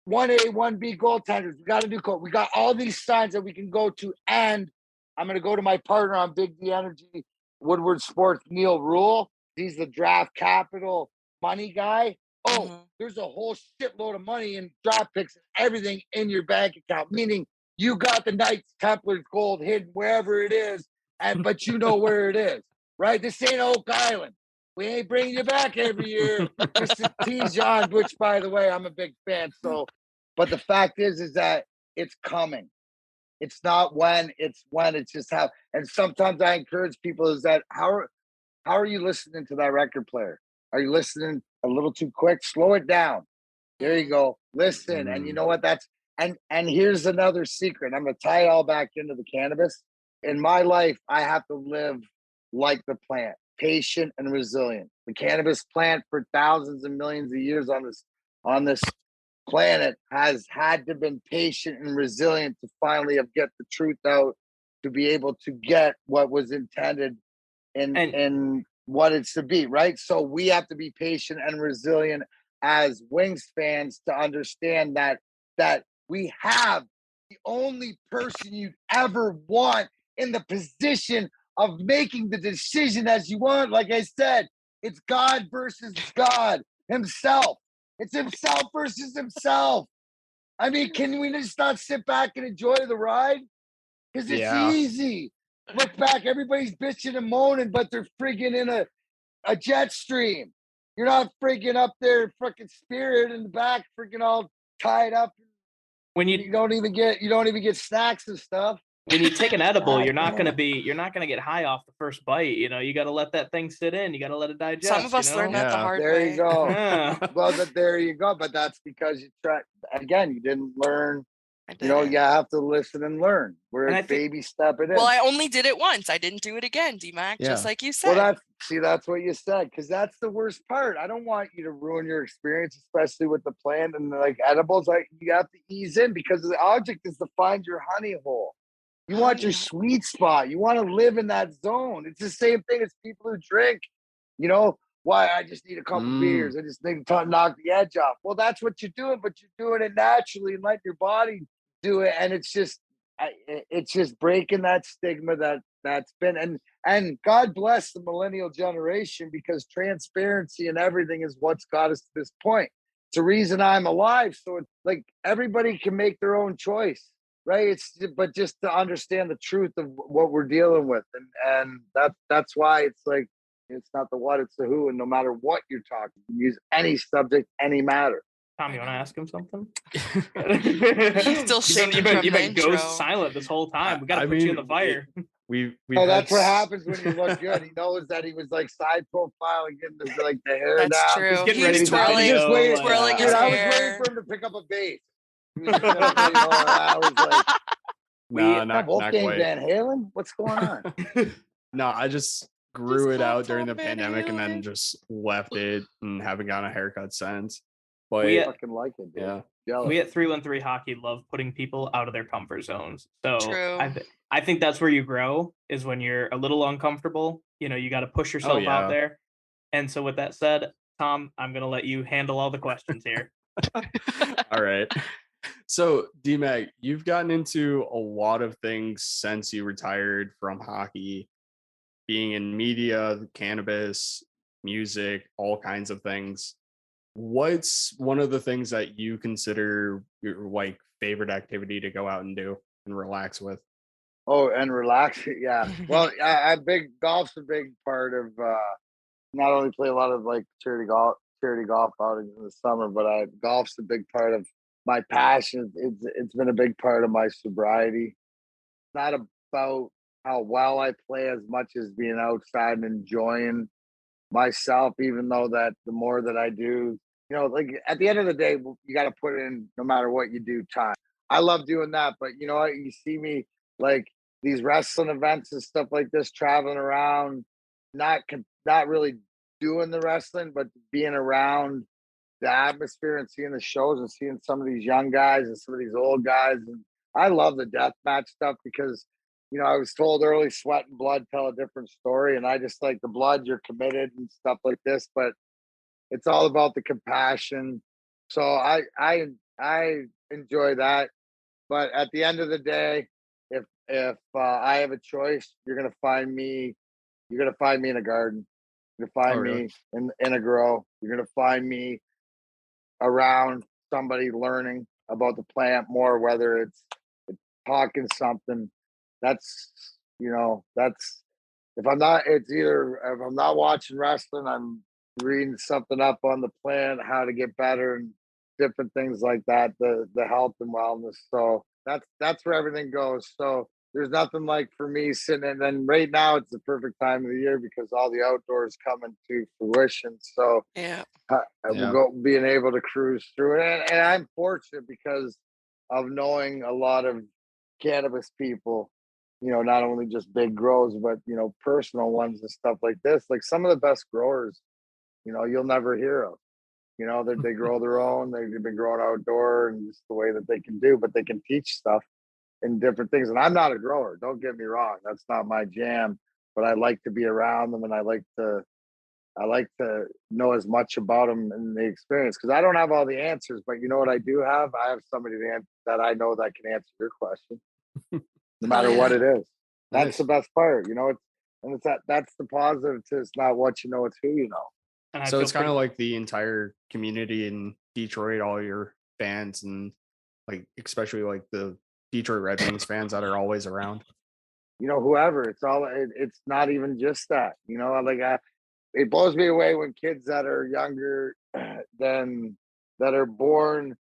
1A, 1B goaltenders. We got a new coach. We got all these signs that we can go to. And I'm going to go to my partner on Big D Energy, Woodward Sports, Neil Rule. He's the draft capital money guy. Oh, there's a whole shitload of money in draft picks and everything in your bank account, meaning you got the Knights Templars gold hidden wherever it is, but you know where it is, right? This ain't Oak Island. We ain't bringing you back every year. Just to tease you on, which, by the way, I'm a big fan. So, but the fact is that it's coming. It's not when, it's when. It's just how. And sometimes I encourage people is that how are you listening to that record player? Are you listening a little too quick? Slow it down. There you go. Listen, and you know what? And here's another secret. I'm gonna tie it all back into the cannabis. In my life, I have to live like the plant, patient and resilient. The cannabis plant for thousands and millions of years on this planet has had to been patient and resilient to finally have get the truth out, to be able to get what was intended in what it's to be, right? So we have to be patient and resilient as Wings fans to understand that we have the only person you'd ever want in the position of making the decision as you want. Like I said, it's God versus God himself. It's himself versus himself. I mean, can we just not sit back and enjoy the ride? Because it's Yeah. easy. Look back, everybody's bitching and moaning, but they're friggin' in a jet stream. You're not friggin' up there, fucking Spirit in the back, freaking all tied up. When You don't even get snacks and stuff. when you take an edible, God you're not damn. gonna get high off the first bite. You know, you got to let that thing sit in. You got to let it digest. Some of us learn that the Yeah. hard There way. you go. Yeah. Well, there you go. But that's because you try again. You didn't learn. I You know, didn't. you have to listen and learn. We're And I a think- baby step it in. Well, I only did it once. I didn't do it again, DMAC, Yeah. just like you said. Well, that's what you said, because that's the worst part. I don't want you to ruin your experience, especially with the plant and like edibles. Like you have to ease in because the object is to find your honey hole. You want your Honey sweet spot. You want to live in that zone. It's the same thing as people who drink. You know, why I just need a couple beers. I just need to knock the edge off. Well, that's what you're doing, but you're doing it naturally and let your body do it. And it's just breaking that stigma that's been and God bless the millennial generation, because transparency and everything is what's got us to this point. It's the reason I'm alive. So it's like everybody can make their own choice, right? But just to understand the truth of what we're dealing with, and that's why it's like it's not the what, it's the who, and no matter what you're talking, you use any subject, any matter. Tom, you want to ask him something? He's still shaking from you've the been ghost intro. silent this whole time. We got to I put you in the mean, fire. We've Oh, had that's what s- happens when you look good. He knows that he was like side profiling, getting like the hair That's down. true. He's getting He ready was for the twirling, video, waiting- twirling Dude, his I was waiting hair. for him to pick up a bass. He was just gonna play more. I was like, nah, "Oh, not Wolfgang quite. Van Halen, what's going on?" No, I just grew Just it out called during the Tom Van pandemic and then Halen. just left it and haven't gotten a haircut since. But We, I fucking like it, dude. yeah, Jealous. we at 313 Hockey love putting people out of their comfort zones. So True. I think that's where you grow, is when you're a little uncomfortable. You know, you got to push yourself yeah. out there. And so with that said, Tom, I'm going to let you handle all the questions here. All right. So, DMAC, you've gotten into a lot of things since you retired from hockey, being in media, cannabis, music, all kinds of things. What's one of the things that you consider your like favorite activity to go out and do and relax with? Oh, and relax. Yeah. Well, golf's a big part of not only play a lot of like charity golf outings in the summer, but golf's a big part of my passion. It's been a big part of my sobriety. Not about how well I play as much as being outside and enjoying myself, even though that the more that I do, you know, like at the end of the day, you got to put in, no matter what you do, time. I love doing that, but you know what? You see me like these wrestling events and stuff like this, traveling around, not really doing the wrestling, but being around the atmosphere and seeing the shows and seeing some of these young guys and some of these old guys. And I love the death match stuff because, you know, I was told early sweat and blood tell a different story. And I just like the blood, you're committed and stuff like this, but it's all about the compassion. So I enjoy that. But at the end of the day, if I have a choice, you're gonna find me in a garden. You're gonna find Oh, really? me in a grow. You're gonna find me around somebody learning about the plant more, whether it's talking something. That's that's if I'm not, it's either if I'm not watching wrestling, I'm reading something up on the plant, how to get better and different things like that, the health and wellness. So that's where everything goes. So there's nothing like for me sitting, and then right now it's the perfect time of the year because all the outdoors coming to fruition. So Yeah. being able to cruise through it, and I'm fortunate because of knowing a lot of cannabis people, you know, not only just big grows, but you know, personal ones and stuff like this. Like some of the best growers, you know, you'll never hear of. You know, that they grow their own, they've been growing outdoor and just the way that they can do, but they can teach stuff in different things. And I'm not a grower, don't get me wrong, that's not my jam, but I like to be around them and I like to I like to know as much about them and the experience because I don't have all the answers, but you know what I do have? I have somebody that I know that can answer your question, no matter what it is. That's Nice. the best part, you know. That's the positive to it's not what you know, it's who you know. And I So feel it's kind of pretty- like the entire community in Detroit, all your fans, and like especially like the Detroit Red Wings fans that are always around. You know, whoever. It's not even just that. You know, it blows me away when kids that are younger than that are born,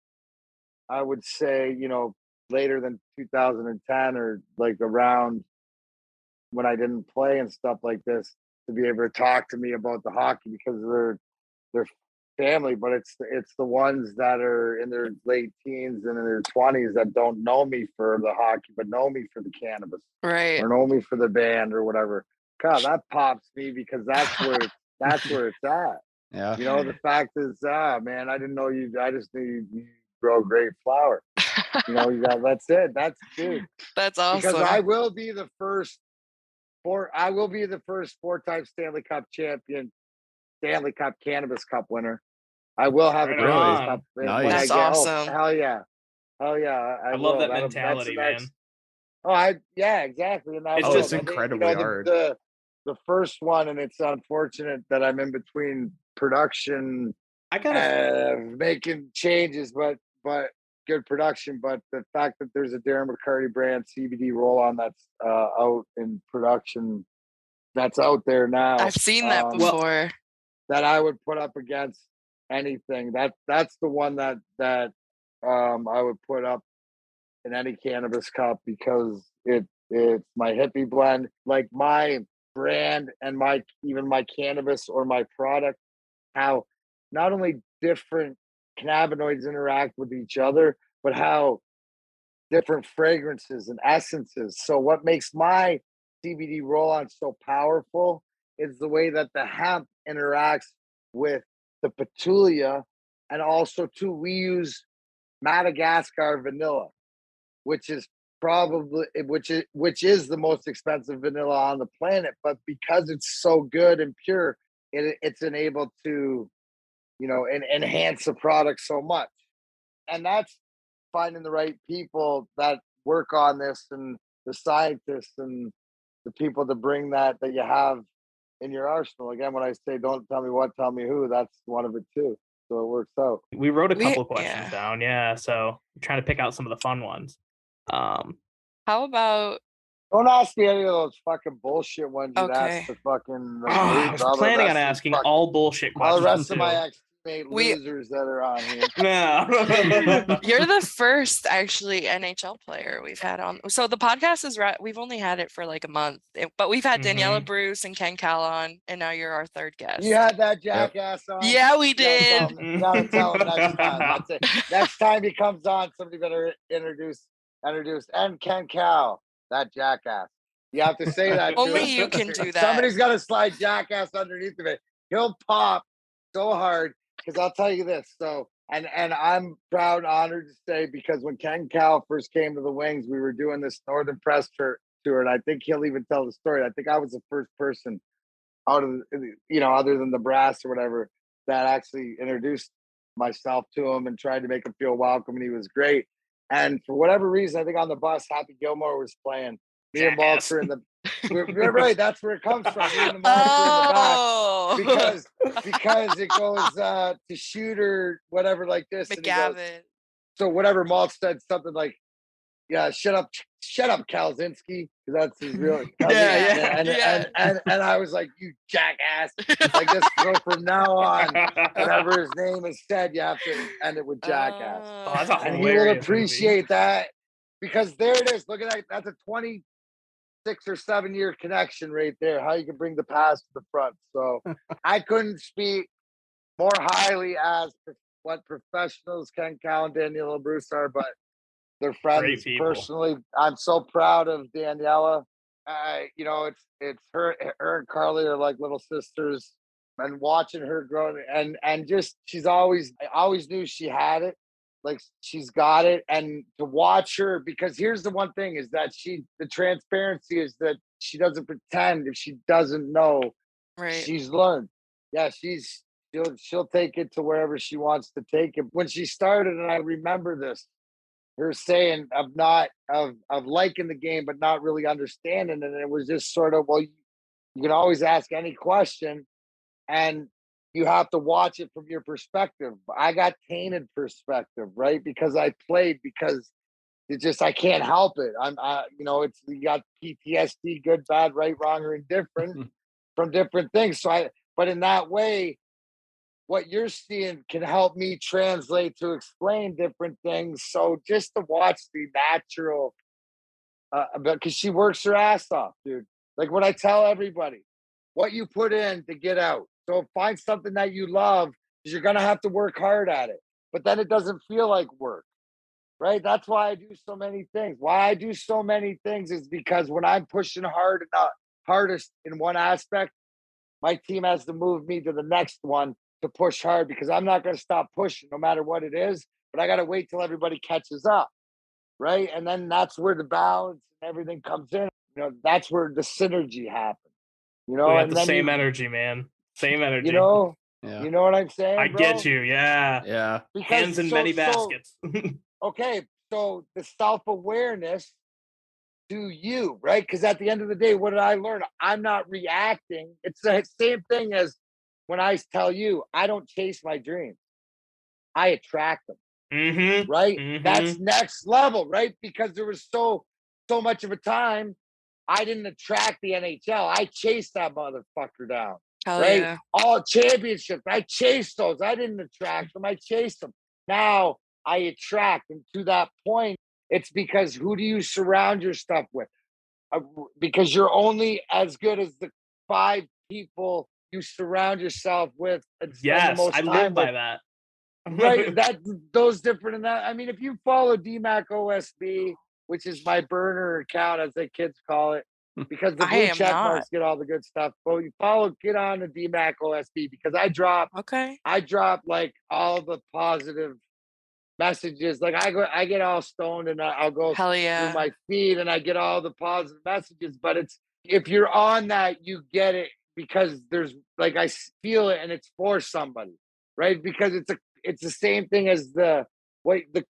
I would say, you know, later than 2010 or like around when I didn't play and stuff like this to be able to talk to me about the hockey because they're family, but it's the ones that are in their late teens and in their 20s that don't know me for the hockey, but know me for the cannabis Right. or know me for the band or whatever. God, that pops me because that's where it's at. Yeah. You know, the fact is, man, I didn't know you. I just knew you grow great flower. You know, that's it. That's dude. That's Because awesome. I will be the first four-time Stanley Cup champion, Stanley Cup Cannabis Cup winner. I will have Right a Cannabis on. Cup when Nice. I That's get. awesome. Oh, hell yeah, hell yeah! I will. love that That's the mentality, next. man. Oh, yeah, exactly. And I It's Oh, will. just it's I think, incredibly hard. The first one, and it's unfortunate that I'm in between production I gotta making changes, but good production. But the fact that there's a Darren McCarty brand CBD roll on that's out in production, that's out there now. I've seen that before. That I would put up against anything. That's the one that I would put up in any cannabis cup because it's my hippie blend, like my brand and my cannabis or my product, how not only different cannabinoids interact with each other, but how different fragrances and essences. So what makes my CBD roll-on so powerful is the way that the hemp interacts with the petulia, and also too we use Madagascar vanilla, which is which is the most expensive vanilla on the planet, but because it's so good and pure, it's enabled to, you know, enhance the product so much. And that's finding the right people that work on this and the scientists and the people to bring that you have in your arsenal. Again, when I say don't tell me what, tell me who, that's one of it too. So it works out. we wrote a couple of questions Yeah. down, yeah. So I'm trying to pick out some of the fun ones. How about Don't ask me any of those fucking bullshit ones you'd ask okay? the fucking I was planning on asking all bullshit all questions. the rest of too. my ex-teammate We- losers that are on here. Yeah. You're the first actually NHL player we've had on. So the podcast is we've only had it for like a month, but we've had Daniela Bruce and Ken Cal on, and now you're our third guest. You had that jackass on. Yeah, we You gotta did. you gotta tell him next time. That's it. Next time he comes on, somebody better introduce and Ken Cal, that jackass. You have to say that. Only to him. you can do that. Somebody's got to slide jackass underneath of it. He'll pop so hard because I'll tell you this. So, and I'm proud and honored to say, because when Ken Cal first came to the Wings, we were doing this Northern Press tour, and I think he'll even tell the story. I think I was the first person out of, you know, other than the brass or whatever, that actually introduced myself to him and tried to make him feel welcome, and he was great. And for whatever reason, I think on the bus, Happy Gilmore was playing. Me and Maltz are in the. We're right. That's where it comes from. Me and the Maltz are in the back because it goes to Shooter, whatever, like this. And he goes, McGavin. so whatever Maltz said, something like, "Yeah, shut up, Kalzinski," because that's his real. And I was like, "You jackass!" Like this. So from now on, whenever his name is said, you have to end it with jackass. Oh, that's a And he will hilarious movie. appreciate that, because there it is. Look at that. That's a 26 or 7 year connection right there. How you can bring the past to the front. So I couldn't speak more highly as what professionals Ken Cal and Daniela Bruce are, but they're friends people. personally. I'm so proud of Daniela. You know, it's her and Carly are like little sisters, and watching her grow and just I always knew she had it. Like she's got it, and to watch her, because here's the one thing is that the transparency is that she doesn't pretend if she doesn't know. Right. She's learned. yeah, she'll take it to wherever she wants to take it. When she started, and I remember this, her saying of liking the game but not really understanding it. And it was just sort of, well, you can always ask any question, and you have to watch it from your perspective. I got tainted perspective, right? Because I played, because it just, I can't help it. It's, you got PTSD, good, bad, right, wrong, or indifferent from different things. But in that way, what you're seeing can help me translate to explain different things. So just to watch the natural, because she works her ass off, dude. Like what I tell everybody, what you put in to get out. So find something that you love, because you're gonna have to work hard at it. But then it doesn't feel like work, right? That's why I do so many things. Why I do so many things is because when I'm pushing hardest in one aspect, my team has to move me to the next one to push hard, because I'm not going to stop pushing no matter what it is. But I got to wait till everybody catches up, right? And then that's where the balance and everything comes in. That's where the synergy happens. We got and the then same energy, man. Same energy. Yeah. You know what I'm saying? I bro? get you. Yeah. Yeah. Because Hands in many baskets. Okay, so the self-awareness to you, right? Because at the end of the day, what did I learn? I'm not reacting. It's the same thing as when I tell you, I don't chase my dreams. I attract them, Mm-hmm. right? Mm-hmm. That's next level, right? Because there was so much of a time I didn't attract the NHL. I chased that motherfucker down, Hell right? yeah. All championships, I chased those. I didn't attract them. I chased them. Now I attract, and to that point, it's because who do you surround your stuff with? Because you're only as good as the 5 people you surround yourself with and spend the Yes, most I time live by with. that. Right, those different. And that, I mean, if you follow DMAC OSB, which is my burner account, as the kids call it, because the I blue am check not. marks get all the good stuff. But you get on the DMAC OSB, because I drop like all the positive messages. Like I get all stoned, and I'll go Hell through yeah. my feed, and I get all the positive messages. But it's, if you're on that, you get it, because there's, like, I feel it, and it's for somebody, right? Because it's the same thing as the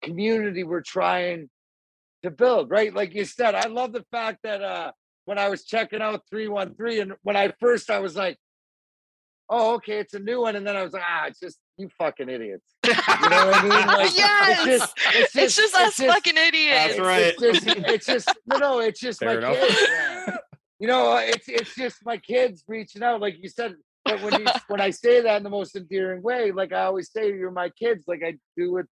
community we're trying to build, right? Like you said, I love the fact that when I was checking out 313, and when I was like, oh, okay, it's a new one. And then I was like, it's just, you fucking idiots. You know what I mean? Like, Yes! It's just us fucking idiots. That's right. It's just Fair my enough. kids. It's just my kids reaching out, like you said. But when I say that in the most endearing way, like I always say, you're my kids, like I do with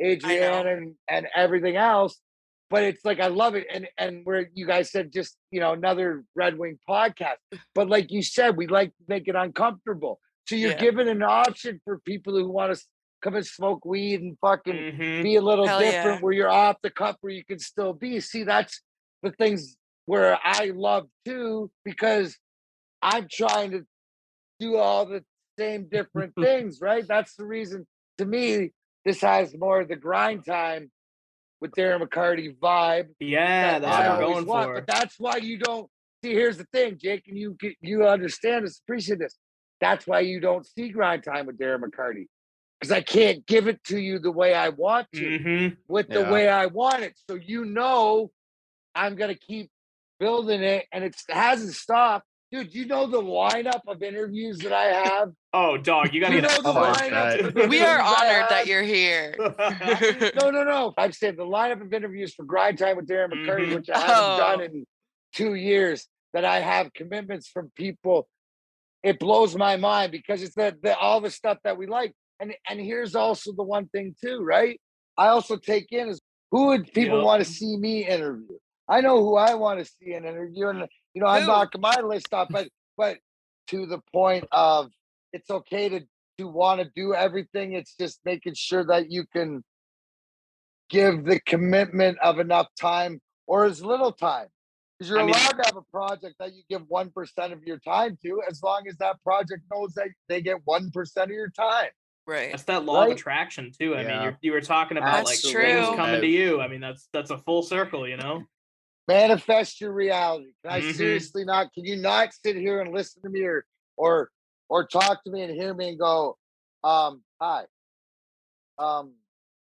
Adrienne and everything else. But it's like, I love it. And where you guys said, just, another Red Wing podcast. But like you said, we like to make it uncomfortable. So you're giving an option for people who want to come and smoke weed and fucking be a little different, where you're off the cup, where you can still be. See, that's the things where I love too, because I'm trying to do all the same different things, right? That's the reason, to me, this has more of the grind time with Darren McCarty vibe. Yeah, that's I what we're always going want. for. But that's why you don't see. Here's the thing, Jake, and you understand this, appreciate this. That's why you don't see grind time with Darren McCarty, because I can't give it to you the way I want to, with the way I want it. So I'm gonna keep building it, and it hasn't stopped. Dude, you know the lineup of interviews that I have? Oh, dog, you gotta You get know the lineup of We are interviews I honored have? that you're here. No. I've said the lineup of interviews for Grind Time with Darren McCarty, which I haven't done in 2 years, that I have commitments from people. It blows my mind, because it's all the stuff that we like. And here's also the one thing too, right? I also take in is, who would people want to see me interview? I know who I want to see in an interview, and I'm knocking my list off, but to the point of, it's okay to want to do everything. It's just making sure that you can give the commitment of enough time, or as little time. Because you're allowed to have a project that you give 1% of your time to, as long as that project knows that they get 1% of your time. Right. That's that law of attraction too. I mean, you were talking about That's like true. things coming to you. I mean, that's a full circle, Manifest your reality. Can I seriously not? Can you not sit here and listen to me, or or talk to me and hear me and go, hi.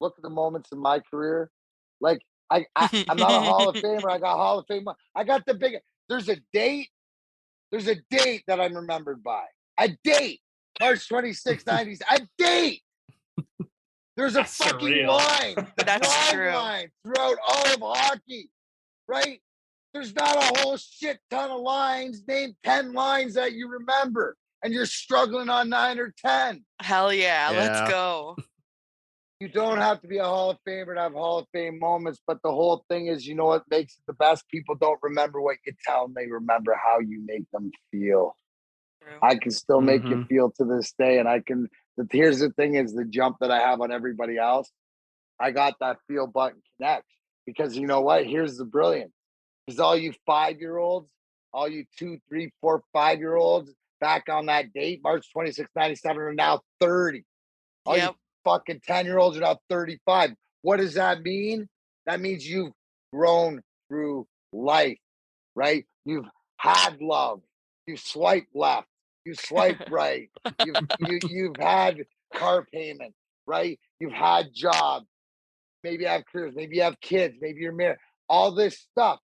Look at the moments in my career. Like I'm not a Hall of Famer. I got Hall of Fame. I got the big. There's a date. There's a date that I'm remembered by. A date. March 26, 90s. A date. There's a That's fucking surreal. line. That's true. Line throughout all of hockey, right? There's not a whole shit ton of lines. Name 10 lines that you remember, and you're struggling on 9 or 10. Hell yeah, let's Yeah. go. You don't have to be a Hall of Famer to have Hall of Fame moments, but the whole thing is, you know what makes it the best? People don't remember what you tell them; they remember how you make them feel. True. I can still make you Mhm. feel to this day, and I can. Here's the thing: is the jump that I have on everybody else. I got that feel button connect because you know what? Here's the brilliance: because all you 5-year-olds, all you 2, 3, 4, 5-year-olds back on that date, March 26, 97, are now 30. All you Yep. fucking 10-year-olds are now 35. What does that mean? That means you've grown through life, right? You've had love. You swipe left. You swipe right. You've had car payment, right? You've had jobs. Maybe you have careers. Maybe you have kids. Maybe you're married. All this stuff.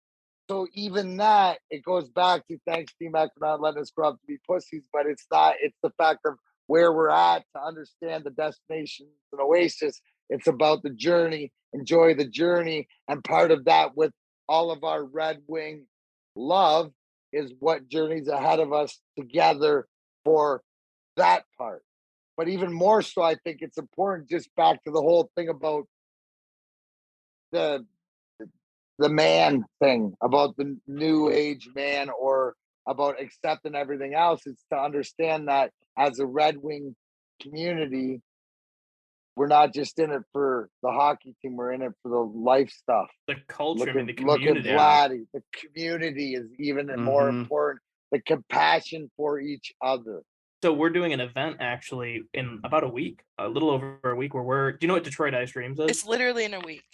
So even that, it goes back to thanks T-Mac for not letting us grow up to be pussies, but it's not, it's the fact of where we're at to understand the destination, an oasis. It's about the journey, enjoy the journey. And part of that with all of our Red Wing love is what journeys ahead of us together for that part. But even more so, I think it's important just back to the whole thing about the the man thing, about the new age man, or about accepting everything else. It's to understand that as a Red Wing community, we're not just in it for the hockey team, we're in it for the life stuff. The culture, I mean, the Look at community. Vladdy. The community is even more Mhm. important. The compassion for each other. So we're doing an event actually in about a week, a little over a week, where do you know what Detroit Ice Dreams is? It's literally in a week.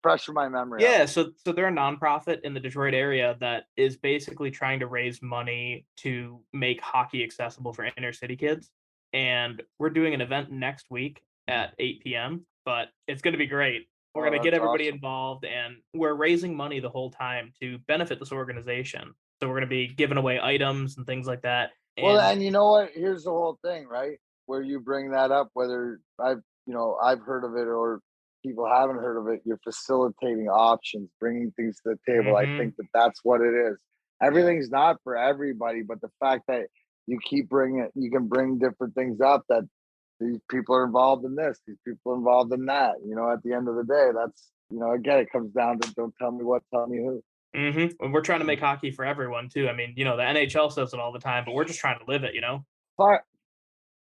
Freshen my memory. Yeah, so they're a nonprofit in the Detroit area that is basically trying to raise money to make hockey accessible for inner city kids. And we're doing an event next week at 8 p.m., but it's going to be great. We're going to get that's everybody awesome. involved, and we're raising money the whole time to benefit this organization. So we're going to be giving away items and things like that. Well, And and you know what? Here's the whole thing, right? Where you bring that up, whether I've heard of it or people haven't heard of it, you're facilitating options, bringing things to the table. I think that that's what it is. Everything's not for everybody, but the fact that you keep bringing it, you can bring different things up that these people are involved in this, these people are involved in that. At the end of the day, that's again, it comes down to don't tell me what, tell me who. And we're trying to make hockey for everyone too. I mean, the NHL says it all the time, but we're just trying to live it, Fuck.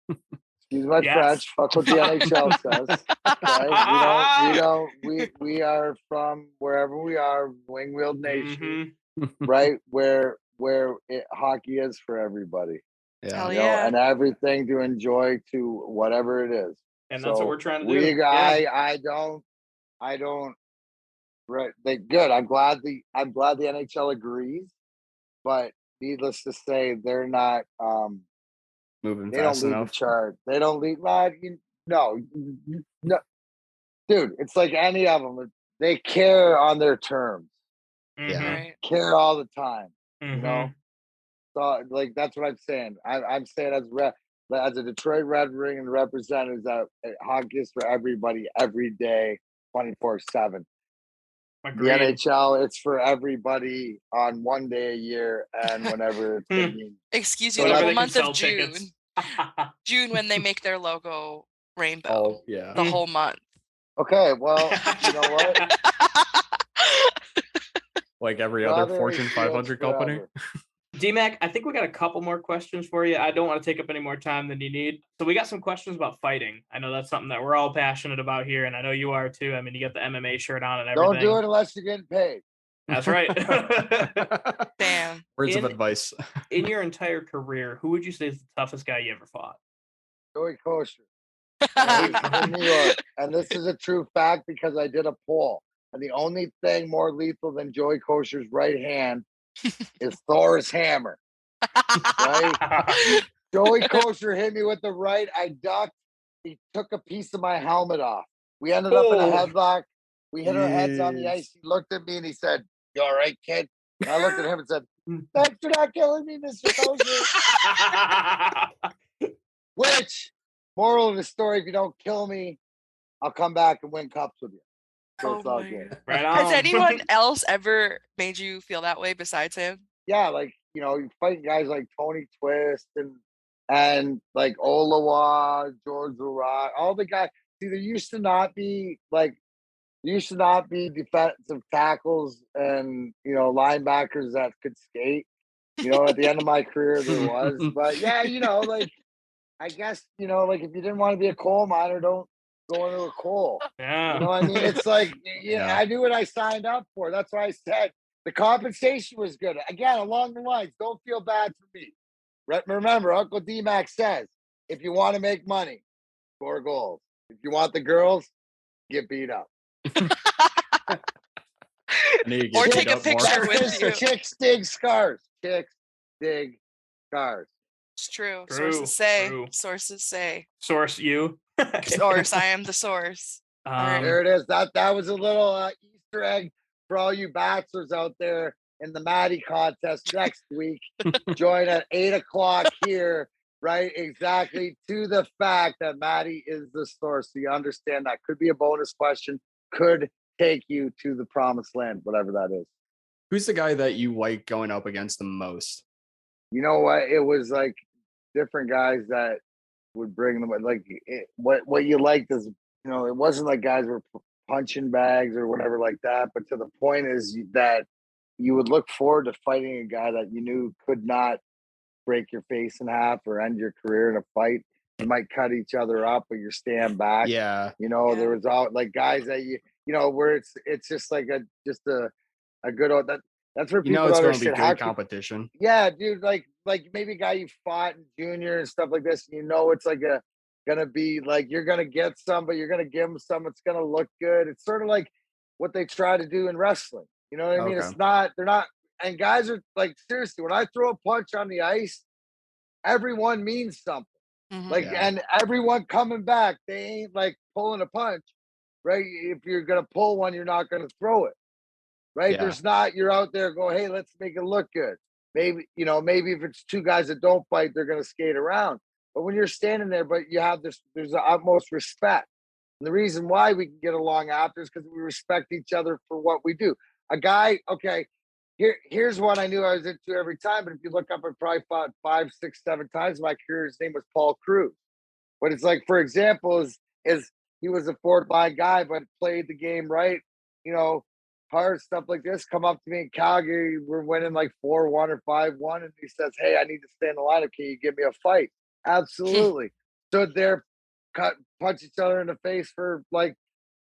Excuse my Yes. French. Fuck what the NHL says. Okay? We are from wherever we are, wing-wheeled nation, right? Where hockey is for everybody. Yeah. Hell yeah. And everything to enjoy to whatever it is. And that's what we're trying to do. I don't. Right. Good. I'm glad the NHL agrees, but needless to say, they're not. Moving They don't fast lead the enough. chart. They don't lead. No, dude. It's like any of them. They care on their terms. Yeah. Right. Care all the time. Mhm. So like that's what I'm saying. I'm saying as a Detroit Red Wing and representatives that hockey is for everybody every day, 24/7. The Agreed. NHL, it's for everybody on one day a year and whenever it's convenient. Excuse So you, the Whenever whole they can month sell of June. tickets. June when they make their logo rainbow. Oh, yeah. The whole month. Okay, well, you know what? Like every other Strawberry Fortune fields 500 company. forever. DMAC, I think we got a couple more questions for you. I don't want to take up any more time than you need. So we got some questions about fighting. I know that's something that we're all passionate about here, and I know you are too. I mean, you got the MMA shirt on and everything. Don't do it unless you're getting paid. That's right. Damn. Words of advice. In your entire career, who would you say is the toughest guy you ever fought? Joey Kosher. In New York. And this is a true fact because I did a poll. And the only thing more lethal than Joey Kosher's right hand is Thor's hammer. Right? Joey Kosher hit me with the right. I ducked. He took a piece of my helmet off. We ended up in a headlock. We hit our heads on the ice. He looked at me and he said, "You all right, kid?" And I looked at him and said, "Thanks for not killing me, Mr. Kosher." Which, moral of the story, if you don't kill me, I'll come back and win cups with you. So Oh it's all my good. God. Right Has on. anyone else ever made you feel that way besides him? Yeah, like, you know, you fight guys like Tony Twist and like Olawa, George Rock, all the guys. See, there used to not be defensive tackles and, you know, linebackers that could skate. You know, at the end of my career there was. But yeah, you know, like I guess, you know, like if you didn't want to be a coal miner, don't go into a coal. Yeah. You know what I mean? It's like, Yeah. I knew what I signed up for. That's why I said the compensation was good. Again, along the lines, don't feel bad for me. Remember, Uncle D-Mac says, if you want to make money, score goals. If you want the girls, get beat up. Or take a picture with you. Chicks dig scars. Chicks dig scars. It's true. True, Sources say. true. Sources say. Source you. Source. I am the source. Alright. There it is. That was a little Easter egg for all you bachelors out there in the Maddie contest next week. Join at 8:00 here, right? Exactly to the fact that Maddie is the source. So you understand that could be a bonus question, could take you to the promised land, whatever that is. Who's the guy that you like going up against the most? You know what? It was like different guys that would bring them. Like what you liked is, you know, it wasn't like guys were punching bags or whatever like that. But to the point is that you would look forward to fighting a guy that you knew could not break your face in half or end your career in a fight. You might cut each other up, but you're staying back. Yeah. You know, Yeah. there was all like guys that you know where it's just like a good old that's where You know people it's don't going to be understand how good competition. yeah, dude, like maybe a guy you fought in junior and stuff like this, and you know it's like gonna be like you're gonna get some, but you're gonna give them some. It's gonna look good. It's sort of like what they try to do in wrestling. You know what I mean? Okay. It's not. They're not. And guys are like seriously. When I throw a punch on the ice, everyone means something. Like, Yeah. and everyone coming back, they ain't like pulling a punch, right? If you're gonna pull one, you're not gonna throw it, right? Yeah. There's not. You're out there go, hey, let's make it look good. Maybe you know, maybe if it's two guys that don't fight, they're gonna skate around. But when you're standing there, but you have this, there's the utmost respect. And the reason why we can get along after is because we respect each other for what we do. A guy, okay, here's one I knew I was into every time, but if you look up, I probably fought 5, 6, 7 times in my career. His name was Paul Cruz. But it's like, for example, is he was a fourth line guy, but played the game right, you know, hard stuff like this. Come up to me in Calgary, we're winning like 4-1 or 5-1, and he says, "Hey, I need to stay in the lineup. Can you give me a fight?" Absolutely. Stood there, punched each other in the face for like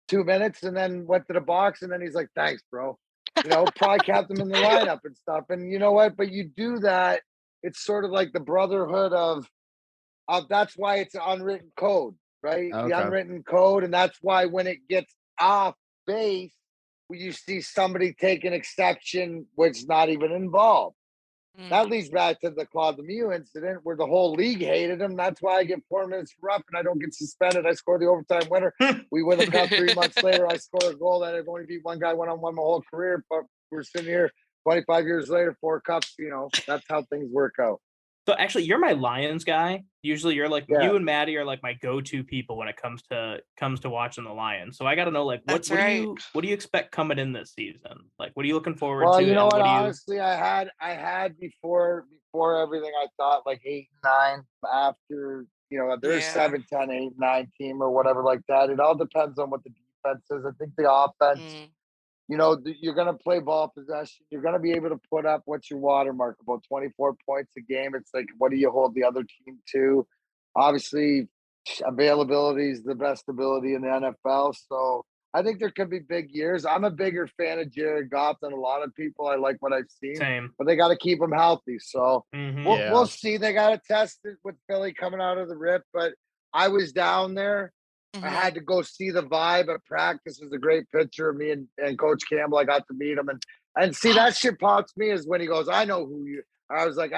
2 minutes, and then went to the box, and then he's like, "Thanks, bro." You know, probably kept him in the lineup and stuff. And you know what? But you do that, it's sort of like the brotherhood of that's why it's an unwritten code, right? The Okay. unwritten code, and that's why when it gets off base, you see somebody take an exception which not even involved. That leads back to the Claude Lemieux incident where the whole league hated him. That's why I get 4 minutes rough and I don't get suspended. I score the overtime winner. We win the cup 3 months later. I score a goal that I've only beat one guy one-on-one my whole career. But we're sitting here 25 years later, 4 cups. You know, that's how things work out. So actually, you're my Lions guy. Usually, you're like Yeah. you and Maddie are like my go-to people when it comes to watching the Lions. So I got to know, like, what That's what right. do you expect coming in this season? Like, what are you looking forward Well, to? you know and what? do you? Honestly, I had before everything. I thought like 8, 9. After you know, there's Yeah. 7, 10, 8, 9 team or whatever like that. It all depends on what the defense is. I think the offense. You know, you're going to play ball possession. You're going to be able to put up what's your watermark, about 24 points a game. It's like, what do you hold the other team to? Obviously, availability is the best ability in the NFL. So I think there could be big years. I'm a bigger fan of Jared Goff than a lot of people. I like what I've seen, Same. but they got to keep him healthy. So Mhm. we'll see. They got to test it with Philly coming out of the rip. But I was down there. I had to go see the vibe at practice. It was a great picture of me and Coach Campbell. I got to meet him and see that shit pops me is when he goes, "I know who you." I was like,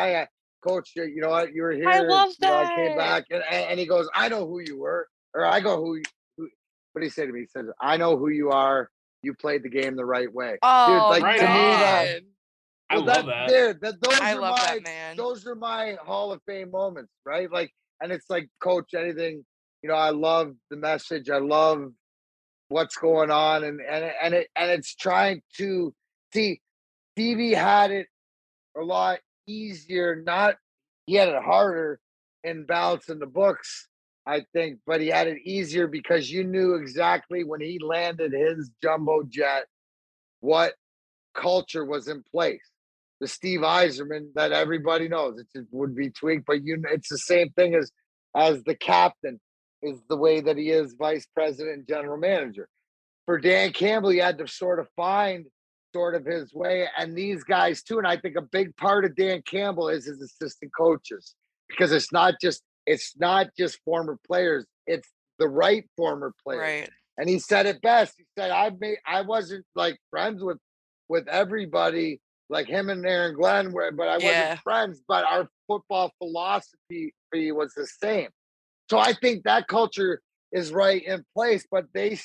coach, you know what, you were here. I love You know, I came that. back, and he goes, I know who you were, or I go, who what did he say to me? He says, I know who you are. You played the game the right way, dude. Oh Like Right to me, that man, I well, love that that. there, that I love that man. those are my Hall of Fame moments, right? Like, and it's like, coach, anything, you know, I love the message. I love what's going on, and it's trying to see. Stevie had it a lot easier. Not he had it harder in balancing the books, I think, but he had it easier because you knew exactly when he landed his jumbo jet what culture was in place. The Steve Eiserman that everybody knows, it just would be tweaked, but it's the same thing as the captain is the way that he is vice president and general manager. For Dan Campbell, he had to sort of find sort of his way, and these guys too. And I think a big part of Dan Campbell is his assistant coaches, because it's not just former players, it's the right former players. Right. And he said it best. He said, I wasn't like friends with everybody like him and Aaron Glenn, but I Yeah. wasn't friends, but our football philosophy was the same. So I think that culture is right in place, but they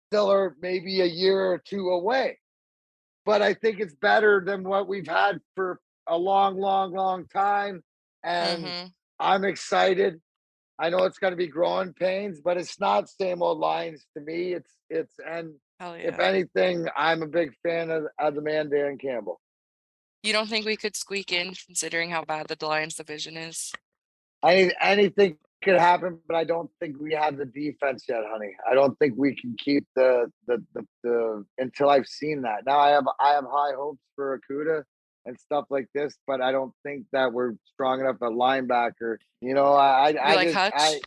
still are maybe a year or two away. But I think it's better than what we've had for a long, long, long time. And Mm-hmm. I'm excited. I know it's going to be growing pains, but it's not same old lines to me. And Hell if yeah. anything, I'm a big fan of the man Dan Campbell. You don't think we could squeak in, considering how bad the Lions division is? Anything could happen, but I don't think we have the defense yet, honey. I don't think we can keep the until I've seen that. Now I have high hopes for Akuda and stuff like this, but I don't think that we're strong enough at linebacker. You know, I like just Hutch?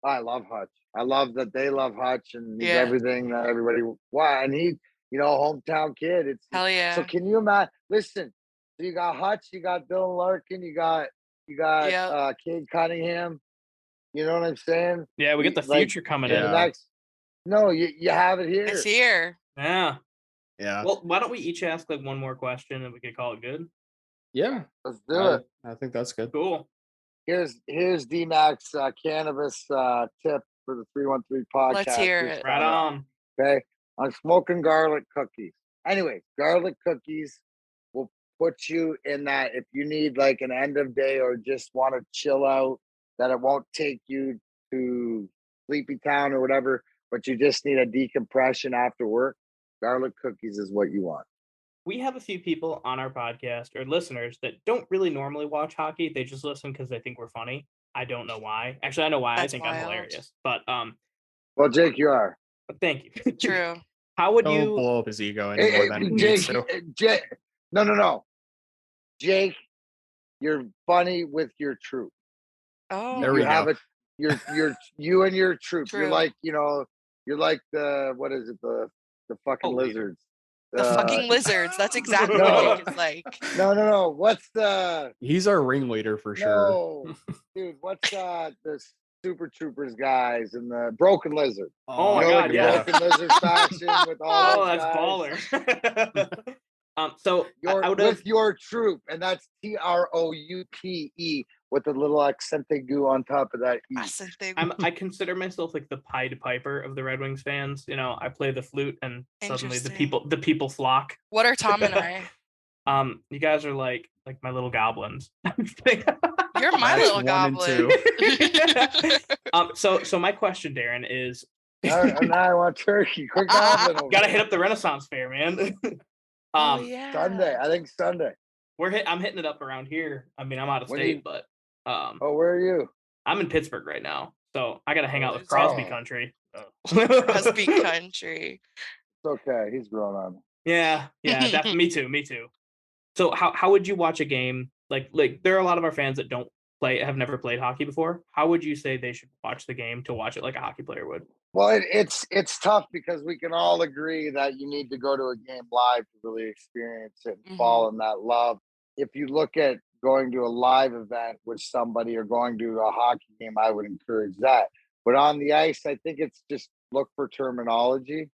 I love Hutch. I love that they love Hutch, and he's Yeah. everything that everybody and he, you know, hometown kid. Hell So yeah. can you imagine? Listen, so you got Hutch, you got Dylan Larkin, you got Yep. Cade Cunningham. You know what I'm saying? Yeah, we get the Like, future coming Yeah. in. next, no, you have it here. It's here. Yeah. Yeah. Well, why don't we each ask like one more question and we could call it good? Yeah. Let's do it. I think that's good. Cool. Here's DMAC's cannabis tip for the 313 podcast. Let's hear this it. Right time around. on. Okay, I'm smoking garlic cookies. Anyway, garlic cookies will put you in that if you need like an end of day or just want to chill out, that it won't take you to Sleepy Town or whatever, but you just need a decompression after work. Garlic cookies is what you want. We have a few people on our podcast or listeners that don't really normally watch hockey. They just listen because they think we're funny. I don't know why. Actually, I know why. That's I think I'm wild. hilarious. But Well, Jake, you are. thank you. True. How would Don't you blow up his ego anymore than he needs to. Jake, no. Jake, you're funny with your troop. Oh, There we You have go. you and your troop. You're True. like, you know, you're like the what is it, the fucking Cult leader. lizards. the fucking lizards. That's exactly No. what Jake is like. No. What's the He's our ringleader for sure. no, dude? What's the Super Troopers guys and the Broken Lizard? Oh my You know, God, like the yeah. Broken Lizard faction with all Oh, those that's guys. baller. So out With of your troop, and that's TROUPE with a little accent aigu on top of that E. I said they- I consider myself like the Pied Piper of the Red Wings fans. You know, I play the flute and suddenly Interesting. the people flock. What are Tom and I? You guys are like my little goblins. You're my That's little 1 and goblin. 2. So my question, Darren, is And now I want turkey. Quick goblin over gotta there. hit up the Renaissance Fair, man. Oh yeah. Sunday. I think Sunday. I'm hitting it up around here. I mean, I'm out of When state, you- but Oh, where are you? I'm in Pittsburgh right now, so I gotta hang out with Oh. Crosby country. Crosby country. It's okay. He's grown on me. Yeah, definitely. Me too. So how would you watch a game like there are a lot of our fans that have never played hockey before. How would you say they should watch the game to watch it like a hockey player would? Well, it's tough because we can all agree that you need to go to a game live to really experience it and fall in that love. If you look at going to a live event with somebody or going to a hockey game, I would encourage that. But on the ice, I think it's just look for terminology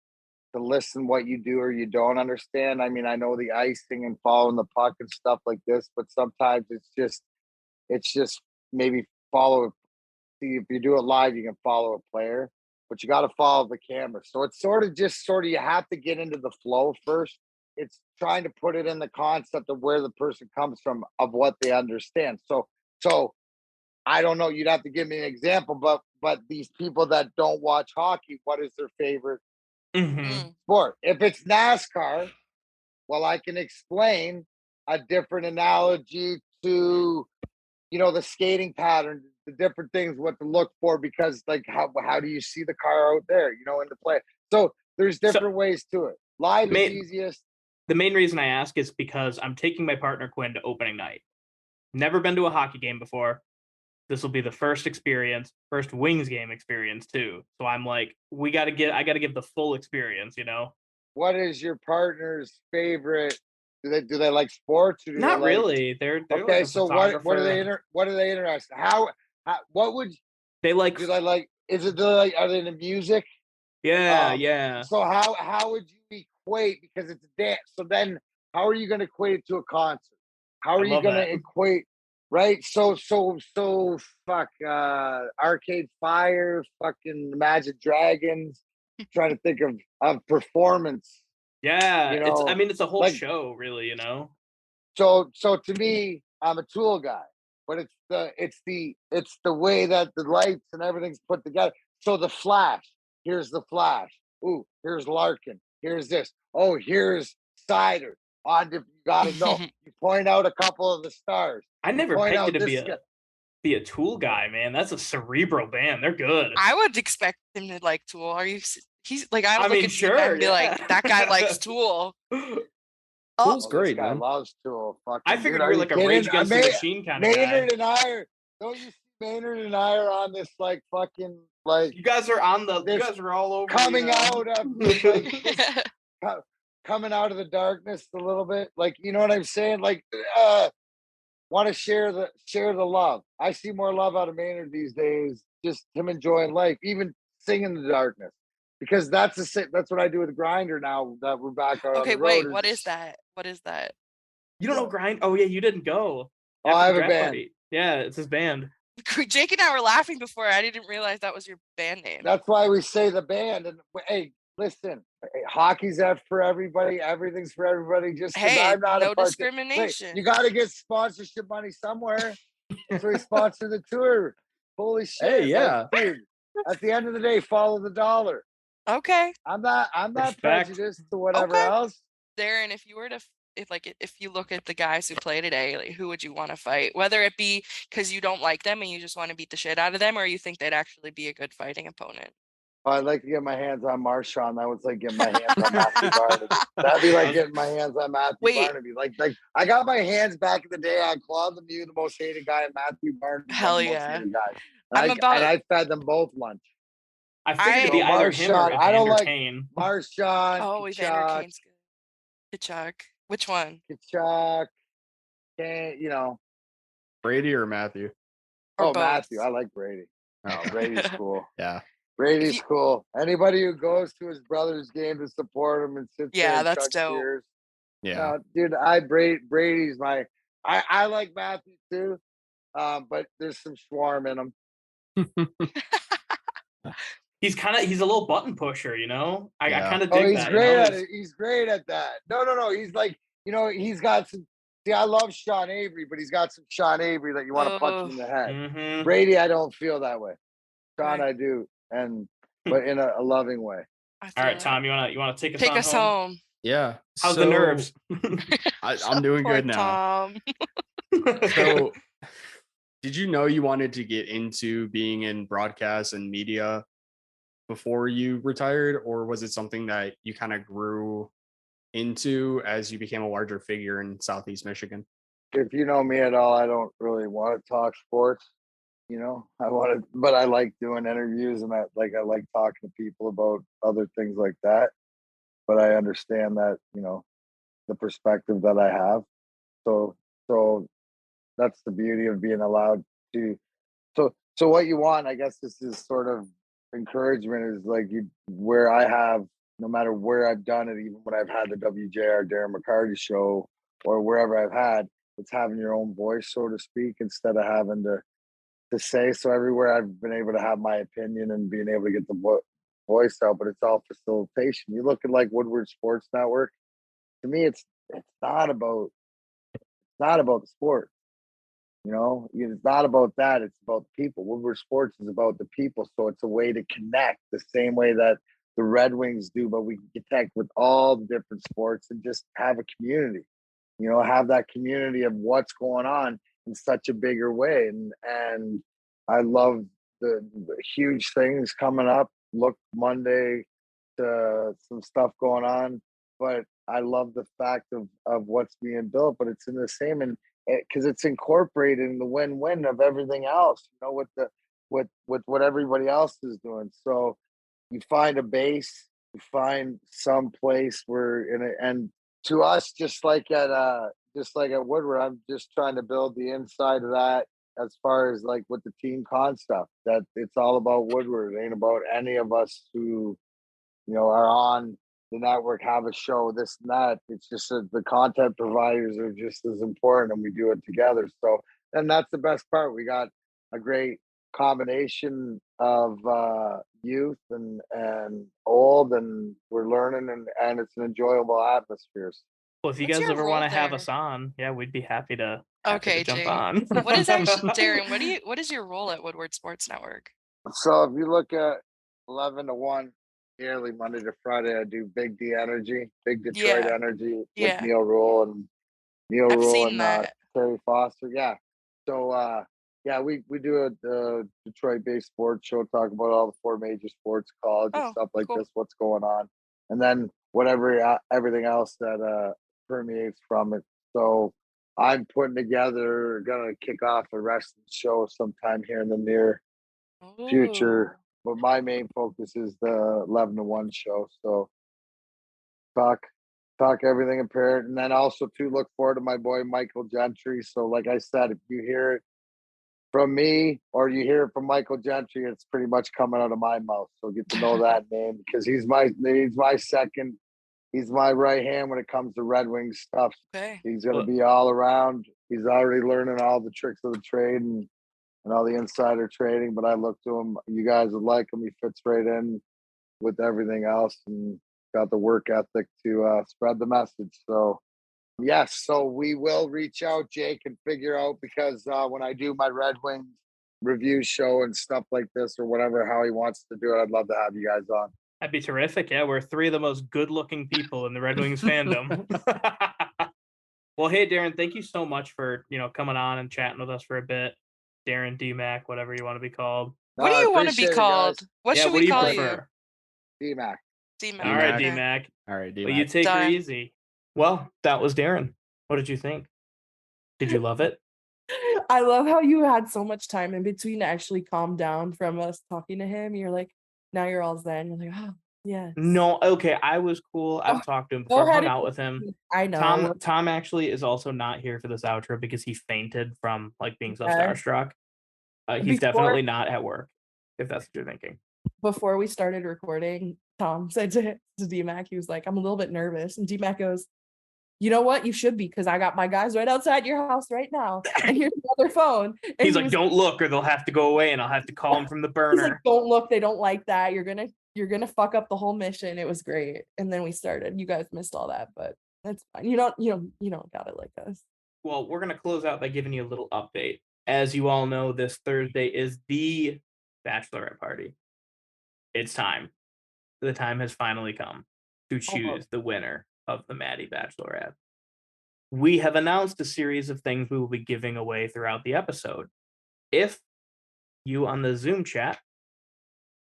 to listen what you do or you don't understand. I mean, I know the icing and following the puck and stuff like this, but sometimes it's just It's just maybe follow. See, if you do it live, you can follow a player, but you got to follow the camera. So it's sort of you have to get into the flow first. It's trying to put it in the concept of where the person comes from, of what they understand. So I don't know. You'd have to give me an example, but these people that don't watch hockey, what is their favorite Mhm. sport? If it's NASCAR, well, I can explain a different analogy to the skating pattern, the different things, what to look for, because like how do you see the car out there, in the play? So there's So different ways to it. Live is ma easiest. the main reason I ask is because I'm taking my partner Quinn to opening night. Never been to a hockey game before. This will be the first experience, first Wings game experience too. So I'm like, I gotta give the full experience, you know? What is your partner's favorite? Do they like sports, or do they Not like? really. They're like Okay, a so what are they photographer. what are they interested? How what would They like, do they like? Is it like, are they into music? yeah, Um, yeah. so how would you equate, because it's a dance? So then how are you going to equate it to a concert? How I are you love going that. to equate? Right? So fuck, Arcade Fire, fucking Imagine Dragons. Trying to think of performance. Yeah, You I know, mean, it's a whole like, show, really, you know? so to me, I'm a Tool guy, but it's the way that the lights and everything's put together. So the Flash, here's the Flash. Ooh, here's Larkin. Here's this. Oh, here's Cider. You gotta know. You point out a couple of the stars. I You never point pegged you out to this guy. be a Tool guy, man. That's a cerebral band. They're good. I would expect him to like Tool. He's like, I I would look mean, at you guys sure, and be like, that guy likes yeah. Tool. Oh, Tool's Oh, this great, guy man. loves Tool. I Fucking dude, figured you are were you like a kidding? Rage Against the Machine kind of guy. Maynard and I are. Don't you see Maynard and I are on this like fucking like You guys are you this guys are all over coming out of like this oh coming out of the darkness a little bit, like, you know what I'm saying, like, want to share the love. I see more love out of Maynard these days, just him enjoying life, even singing the darkness, because that's what I do with Grinder now that we're back out on okay, the road. wait, what is that? What is that? You don't know Grind? Oh yeah, you didn't go Oh, I after the have a draft band. party. Yeah, it's his band. Jake and I were laughing before. I didn't realize that was your band name. That's why we say the band. And hey, listen, hockey's that for everybody. Everything's for everybody. Just because Hey, I'm not a no part. Wait, discrimination. you got to get sponsorship money somewhere. So we sponsor the tour. Holy shit! Hey, yeah. Like, dude. At the end of the day, follow the dollar. Okay, I'm not Respect. prejudiced to whatever okay. else. Darren, if you were to if you look at the guys who play today, like, who would you want to fight? Whether it be because you don't like them and you just want to beat the shit out of them, or you think they'd actually be a good fighting opponent. Oh, I'd like to get my hands on Marshawn. That was like getting my hands on Matthew Barnaby. That'd be like getting my hands on Matthew Wait. Barnaby. Like I got my hands back in the day on Claude Lemieux, the most hated guy, and Matthew Barnaby, Hell the most yeah. hated guy. I'm And about. I fed them both lunch. I figured it'd be So either him or Marshawn, I don't Evander like Kane. Marshawn, Oh, Evander Kachuk, Kane's good. Kachuk. Which one? Kachuk, Kane, Brady or Matthew? Or oh, both? Matthew. I like Brady. Oh, Okay. Brady's cool. Yeah. Brady's you- cool. Anybody who goes to his brother's game to support him and sits there Yeah, and that's chucks dope. beers. Yeah. Dude, Brady's my. I like Matthew too, but there's some swarm in him. He's a little button pusher, you know? I Yeah. kind of Oh, dig he's that, great you know? at it. He's great at that. No. He's like, he's got some. See, I love Sean Avery, but he's got some Sean Avery that you want to punch him in the head. Mhm. Brady, I don't feel that way. Sean, Right. I do, but in a loving way. All right, Tom, you wanna take us Take on us home? home. Yeah. How's the nerves? I'm doing Poor good now. Tom. So, did you know you wanted to get into being in broadcast and media before you retired, or was it something that you kind of grew into as you became a larger figure in Southeast Michigan? If you know me at all, I don't really want to talk sports. But I like doing interviews, and I like talking to people about other things like that. But I understand that, the perspective that I have. So that's the beauty of being allowed to. So what you want, I guess, this is sort of encouragement, is like where I have, no matter where I've done it, even when I've had the WJR Darren McCarty show or wherever I've had, It's having your own voice, so to speak, instead of having to say. So everywhere I've been able to have my opinion and being able to get the voice out, but it's all facilitation. You look at like Woodward Sports Network. To me, it's not about the sport. You know, it's not about that. It's about the people. Woodward Sports is about the people. So it's a way to connect the same way that the Red Wings do, but we can connect with all the different sports and just have a community, you know, have that community of what's going on in such a bigger way. And I love the huge things coming up. Look, Monday, some stuff going on, but I love the fact of what's being built, but it's in the same, and because it's incorporated in the win-win of everything else, you know, with what everybody else is doing. So you find a base, you find some place where in it, and to us, just like at Woodward, I'm just trying to build the inside of that as far as like with the team concept, that it's all about Woodward. It ain't about any of us who, you know, are on the network, have a show, this and that. It's just that the content providers are just as important, and we do it together. So, and that's the best part. We got a great combination of youth and old, and we're learning, and it's an enjoyable atmosphere. Well, if you What's guys your ever role want to have there? us on, yeah, we'd be happy to Okay, jump Jake. on. What is actually Darren? What is your role at Woodward Sports Network? So if you look at 11 to 1 yearly, Monday to Friday, I do Big D Energy, Big Detroit Yeah, Energy with yeah. Neil Rule I've seen and that. Terry Foster. Yeah. So yeah, we do a Detroit based sports show, talk about all the four major sports, college and Oh, stuff like cool. this, what's going on. And then everything else that permeates from it. So I'm gonna kick off a wrestling show sometime here in the near Ooh. future. But my main focus is the 11 to 1 show. So talk everything apparent, and then also to look forward to my boy Michael Gentry. So like I said, if you hear it from me or you hear it from Michael Gentry, it's pretty much coming out of my mouth. So get to know that name, because he's my second, he's my right hand when it comes to Red Wings stuff. Okay. He's going to be all around. He's already learning all the tricks of the trade and all the insider trading, but I look to him. You guys would like him. He fits right in with everything else and got the work ethic to spread the message. So yes, so we will reach out, Jake, and figure out, because when I do my Red Wings review show and stuff like this or whatever, how he wants to do it, I'd love to have you guys on. That'd be terrific. Yeah, we're three of the most good-looking people in the Red Wings fandom. Well, hey, Darren, thank you so much for coming on and chatting with us for a bit. Darren, D-Mac, whatever you want to be called. What do I you want to be appreciate it, called? guys. What Yeah, should what we do you call prefer? D-Mac. you? D-Mac. All right, Okay. D-Mac. All right, Well, you D-Mac. take her Done. easy. Well, that was Darren. What did you think? Did you love it? I love how you had so much time in between to actually calm down from us talking to him. You're like, now you're all zen. You're like, oh, yes. No, okay, I was cool. I've talked to him Go before. I've ahead hung and out with him. I know. Tom actually is also not here for this outro because he fainted from being so Okay. starstruck. He's definitely not at work, if that's what you're thinking. Before we started recording, Tom said to D-Mac, he was like, I'm a little bit nervous. And D-Mac goes, you know what? You should be, because I got my guys right outside your house right now. And here's another phone. And He's like, don't look or they'll have to go away and I'll have to call him from the he's burner. like, don't look. They don't like that. You're gonna fuck up the whole mission. It was great. And then we started. You guys missed all that, but that's fine. You don't got it like us. Well, we're going to close out by giving you a little update. As you all know, this Thursday is the bachelorette party. It's time. The time has finally come to choose the winner of the Maddie Bachelorette. We have announced a series of things we will be giving away throughout the episode. If you on the Zoom chat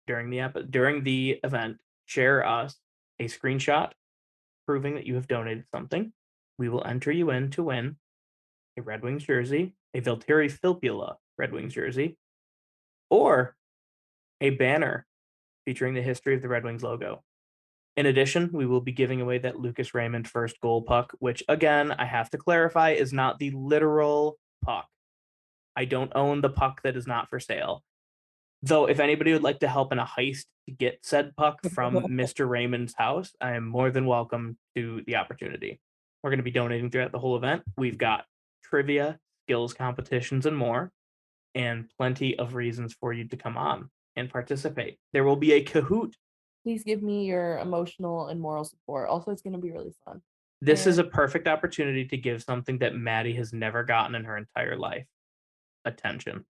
during the event share us a screenshot proving that you have donated something, we will enter you in to win a Red Wings jersey, a Valtteri Filppula Red Wings jersey, or a banner featuring the history of the Red Wings logo. In addition, we will be giving away that Lucas Raymond first goal puck, which, again, I have to clarify, is not the literal puck. I don't own the puck that is not for sale. Though, if anybody would like to help in a heist to get said puck from Mr. Raymond's house, I am more than welcome to the opportunity. We're going to be donating throughout the whole event. We've got trivia, skills competitions, and more, and plenty of reasons for you to come on and participate. There will be a Kahoot. Please give me your emotional and moral support. Also, it's going to be really fun. This is a And- perfect opportunity to give something that Maddie has never gotten in her entire life. Attention.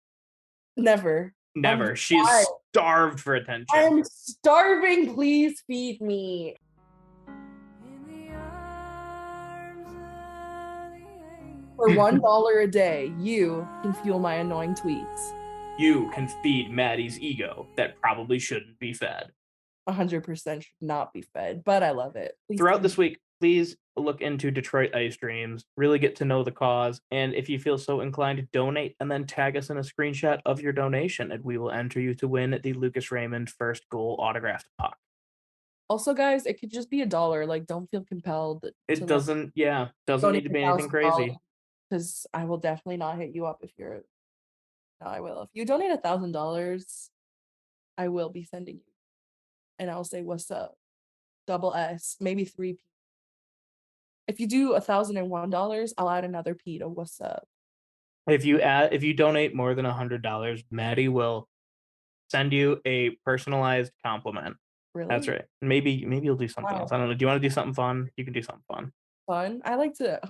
Never. Never. She is wild. starved for attention. I'm starving. Please feed me. For $1 a day, you can fuel my annoying tweets. You can feed Maddie's ego that probably shouldn't be fed. 100% should not be fed, but I love it. Please Throughout feed this me. week, please look into Detroit Ice Dreams, really get to know the cause, and if you feel so inclined, donate and then tag us in a screenshot of your donation, and we will enter you to win the Lucas Raymond first goal autographed puck. Also, guys, it could just be $1. Like, don't feel compelled. It doesn't need to be anything crazy. Because I will definitely not hit you up if you're. No, I will. If you donate $1,000, I will be sending you, and I'll say what's up, double S, maybe 3 P. If you do $1,001, I'll add another P to what's up. If you donate more than $100, Maddie will send you a personalized compliment. Really? That's right. Maybe you'll do something Wow. else. I don't know. Do you want to do something fun? You can do something fun. Fun. I like to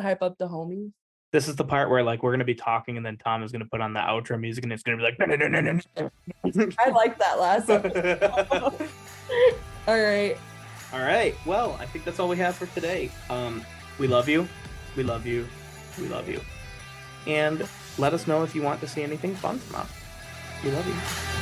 hype up the homies. This is the part where like we're gonna be talking and then Tom is gonna put on the outro music and it's gonna be like. I like that last episode. All right. All right. Well, I think that's all we have for today. We love you. We love you. We love you. And let us know if you want to see anything fun from us. We love you.